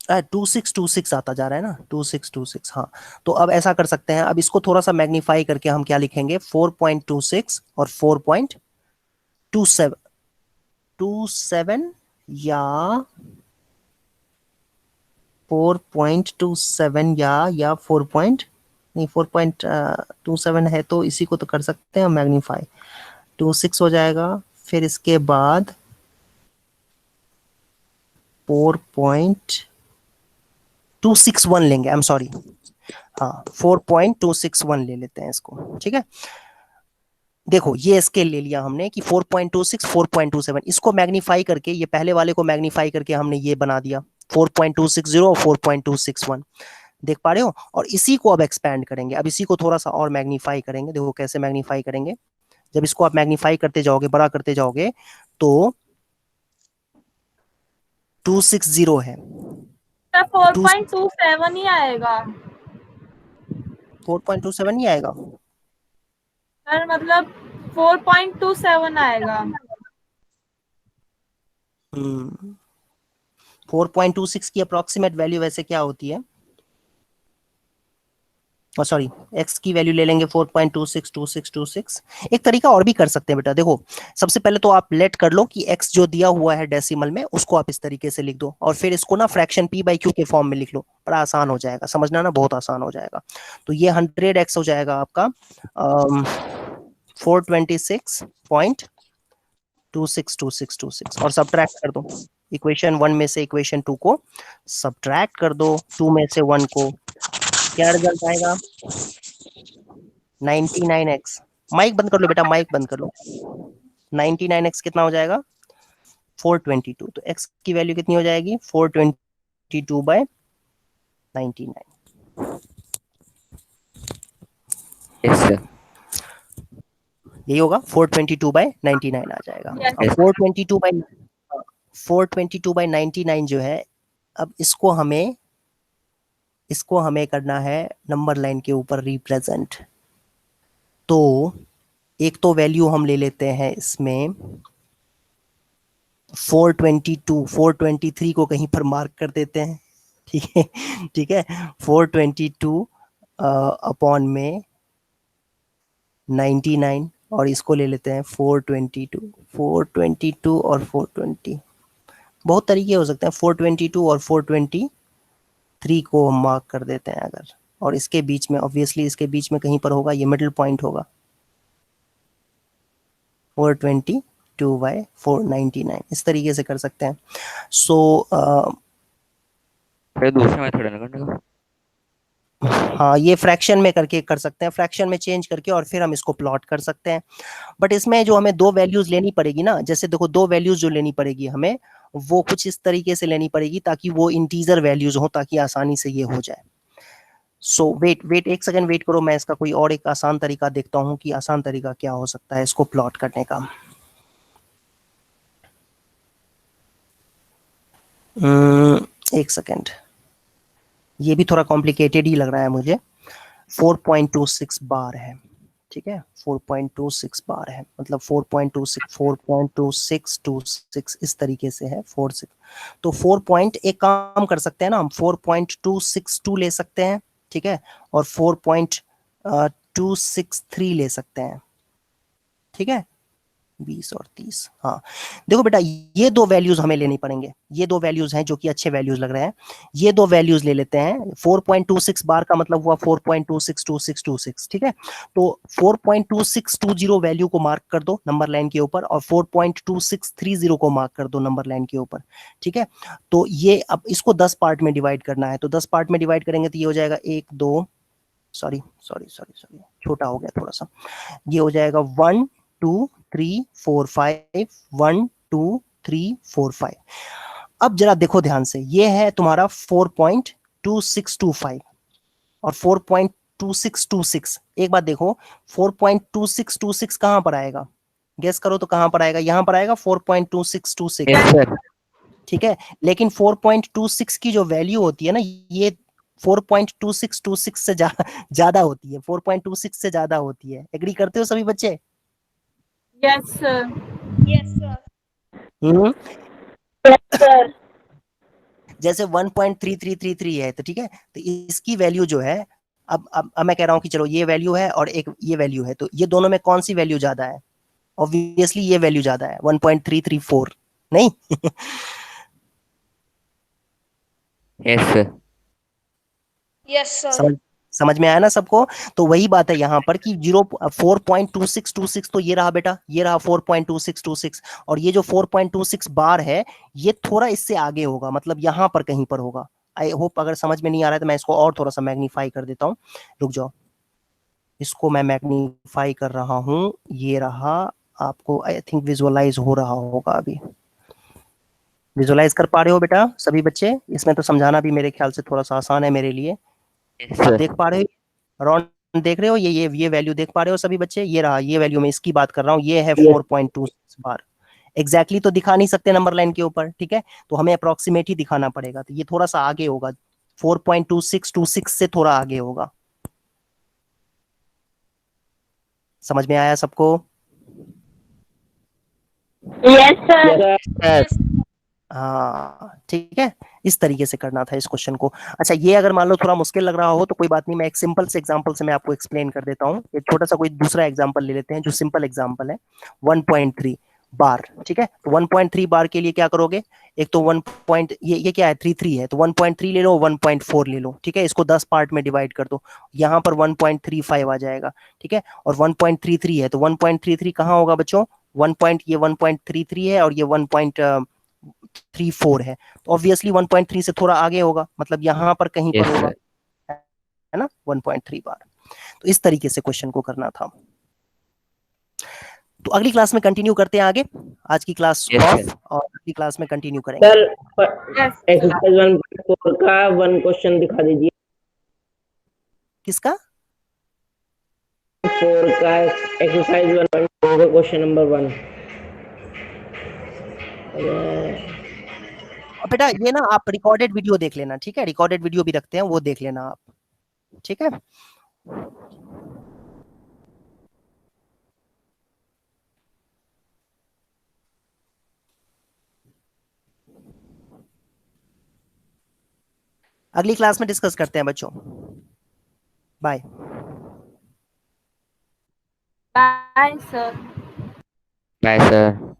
2626 आता जा रहा है ना, 2626। हाँ, तो अब ऐसा कर सकते हैं, अब इसको थोड़ा सा मैग्नीफाई करके हम क्या लिखेंगे, 4.26 और 4.27 या 4.27 या 4.27 है, तो इसी को तो कर सकते हैं मैग्नीफाई, 26 हो जाएगा। फिर इसके बाद 4.261 लेंगे, आई एम सॉरी, हाँ 4.261 ले लेते हैं इसको। ठीक है, देखो ये स्केल ले लिया हमने कि 4.26 4.27, इसको मैग्नीफाई करके, ये पहले वाले को मैग्नीफाई करके हमने ये बना दिया 4.260 और 4.261, देख पा रहे हो। और इसी को अब एक्सपैंड करेंगे, अब इसी को थोड़ा सा और मैग्नीफाई करेंगे। देखो कैसे मैग्नीफाई करेंगे, जब इसको आप मैग्नीफाई करते जाओगे, बड़ा करते जाओगे, तो 260 है, सर 4.27 ही आएगा 4.27 नहीं आएगा, सर, मतलब 4.27 आएगा। 4.26 की अप्रोक्सीमेट वैल्यू वैसे क्या होती है, सॉरी एक्स की वैल्यू ले लेंगे 4.262626। एक तरीका और भी कर सकते हैं बेटा, देखो सबसे पहले तो आप लेट कर लो कि एक्स जो दिया हुआ है डेसिमल में उसको आप इस तरीके से लिख दो, और फिर इसको ना फ्रैक्शन p बाई क्यू के फॉर्म में लिख लो, बड़ा आसान हो जाएगा समझना ना, बहुत आसान हो जाएगा। तो ये 100x हो जाएगा आपका 426.2626 और सब्ट्रैक्ट कर दो, इक्वेशन 1 में से इक्वेशन 2 को सब्ट्रैक्ट कर दो, 2 में से 1 को, क्या रिजल्ट आएगा 99x। माइक बंद कर लो बेटा, माइक बंद कर लो। 99x कितना हो जाएगा 422, तो x की वैल्यू कितनी हो जाएगी 422/99। यस सर यही होगा 422/99 आ जाएगा। Yes. अब 422/99 जो है, अब इसको हमें इसको हमें करना है नंबर लाइन के ऊपर रिप्रेजेंट। तो एक तो वैल्यू हम ले लेते हैं इसमें 422, 423 को कहीं पर मार्क कर देते हैं, ठीक है, ठीक है। 422 अपॉन में 99 और इसको ले लेते हैं 422, 422 और 420। बहुत तरीके हो सकते हैं, 422 और 423 को हम मार्क कर देते हैं अगर, और इसके बीच में ऑब्वियसली इसके बीच में कहीं पर होगा, ये मिडिल पॉइंट होगा 422 बाय 499, इस तरीके से कर सकते हैं। सो फिर दूसरा मेथड है ना करने का। हाँ, ये फ्रैक्शन में करके कर सकते हैं, फ्रैक्शन में चेंज करके और फिर हम इसको प्लॉट कर सकते हैं। बट इसमें जो हमें दो वैल्यूज लेनी पड़ेगी ना, जैसे देखो दो वैल्यूज जो लेनी पड़ेगी हमें, वो कुछ इस तरीके से लेनी पड़ेगी ताकि वो इंटीजर वैल्यूज हो, ताकि आसानी से ये हो जाए। सो वेट एक सेकंड वेट करो, मैं इसका कोई और एक आसान तरीका देखता हूँ कि आसान तरीका क्या हो सकता है इसको प्लॉट करने का। एक सेकंड, ये भी थोड़ा कॉम्प्लिकेटेड ही लग रहा है मुझे। 4.26 बार है, ठीक है, 4.26 बार है, मतलब 4.26 इस तरीके से है 46। तो 4 पॉइंट एक काम कर सकते हैं ना, हम 4.262 ले सकते हैं, ठीक है, और 4.263 ले सकते हैं, ठीक है, 20 और 30। हाँ देखो बेटा, ये दो वैल्यूज हमें लेनी पड़ेंगे, ये दो वैल्यूज हैं जो कि अच्छे वैल्यूज लग रहे हैं, ये दो वैल्यूज ले लेते हैं। 4.26 बार का मतलब हुआ 4.262626, ठीक है। तो 4.2620 वैल्यू को मार्क कर दो नंबर लाइन के ऊपर, और 4.2630 को मार्क कर दो नंबर लाइन के ऊपर, ठीक है। तो ये अब इसको 10 पार्ट में डिवाइड करना है, तो 10 पार्ट में डिवाइड करेंगे तो ये हो जाएगा 1 2 सॉरी छोटा हो गया थोड़ा सा, ये हो जाएगा 1 2 3 4 5 1 2 3 4 5। अब जरा देखो ध्यान से, ये है तुम्हारा 4.2625 और 4.2626। एक बात देखो, 4.2626 कहां पर आएगा, गेस करो तो कहां पर आएगा, यहां पर आएगा 4.2626, यस सर। ठीक है। लेकिन 4.26 की जो वैल्यू होती है ना, ये 4.2626 से ज्यादा होती है, 4.26 से ज्यादा होती है। एग्री करते हो सभी बच्चे? Yes sir. जैसे 1.3333 है, तो ठीक है, तो इसकी वैल्यू जो है, अब मैं कह रहा हूं कि चलो ये वैल्यू है और एक ये वैल्यू है, तो ये दोनों में कौन सी वैल्यू ज्यादा है? ऑब्वियसली ये वैल्यू ज्यादा है, 1.334, नहीं? Yes sir. Yes sir. समझ में आया ना सबको? तो वही बात है यहाँ पर कि 4.2626 तो ये रहा बेटा, ये रहा 4.2626, और ये जो 4.26 बार है, ये थोड़ा इससे आगे होगा, मतलब यहाँ पर कहीं पर होगा। आई होप अगर समझ में नहीं आ रहा है तो मैं इसको और थोड़ा सा मैग्नीफाई कर देता हूँ, रुक जाओ, इसको मैं मैग्नीफाई कर रहा हूँ, ये रहा, आपको आई थिंक विजुअलाइज हो रहा होगा अभी। विजुअलाइज कर पा रहे हो बेटा सभी बच्चे? इसमें तो समझाना भी मेरे ख्याल से थोड़ा सा आसान है मेरे लिए। आप देख पा रहे हो, रॉन देख रहे हो, ये वैल्यू देख पा रहे हो सभी बच्चे? ये रहा, ये वैल्यू मैं इसकी बात कर रहा हूँ, ये है 4.26 बार। एग्जैक्टली तो दिखा नहीं सकते नंबर लाइन के ऊपर, ठीक है, तो हमें अप्रोक्सीमेट ही दिखाना पड़ेगा, तो ये थोड़ा सा आगे होगा, 4.2626 से थोड़ा आगे होगा। समझ में आया सबको? Yes sir. हाँ ठीक है, इस तरीके से करना था इस क्वेश्चन को। अच्छा, ये अगर मान लो थोड़ा मुश्किल लग रहा हो तो कोई बात नहीं, मैं एक सिंपल से एग्जांपल से मैं आपको एक्सप्लेन कर देता हूँ। एक छोटा सा कोई दूसरा एग्जांपल ले लेते हैं जो सिंपल एग्जांपल है, 1.3 बार, ठीक है। तो 1.3 बार के लिए क्या करोगे, एक तो 1 पॉइंट, ये क्या है 33 है, तो 1.3 ले लो, 1.4 ले लो, ठीक है, इसको 10 पार्ट में डिवाइड कर दो, यहाँ पर 1.35 आ जाएगा, ठीक है, और 1.33 है, तो 1.33 कहाँ होगा बच्चों, 1.33 है और ये 1.34 है, तो ऑब्वियसली 1.3 से थोड़ा आगे होगा, मतलब यहाँ पर कहीं पर होगा, है ना, 1.3 बार। तो इस तरीके से क्वेश्चन को करना था। तो अगली क्लास में कंटिन्यू करते हैं आगे, आज की क्लास ऑफ, और अगली क्लास में कंटिन्यू करेंगे। सर एक्सरसाइज 1.4 का 1 क्वेश्चन दिखा दीजिए। किसका? 4 का एक्सरसाइज 1.4 का क्वेश्चन नंबर 1। बेटा ये ना आप रिकॉर्डेड वीडियो देख लेना, ठीक है, रिकॉर्डेड वीडियो भी रखते हैं, वो देख लेना आप, ठीक है। अगली क्लास में डिस्कस करते हैं बच्चों, bye. Bye sir. Bye sir.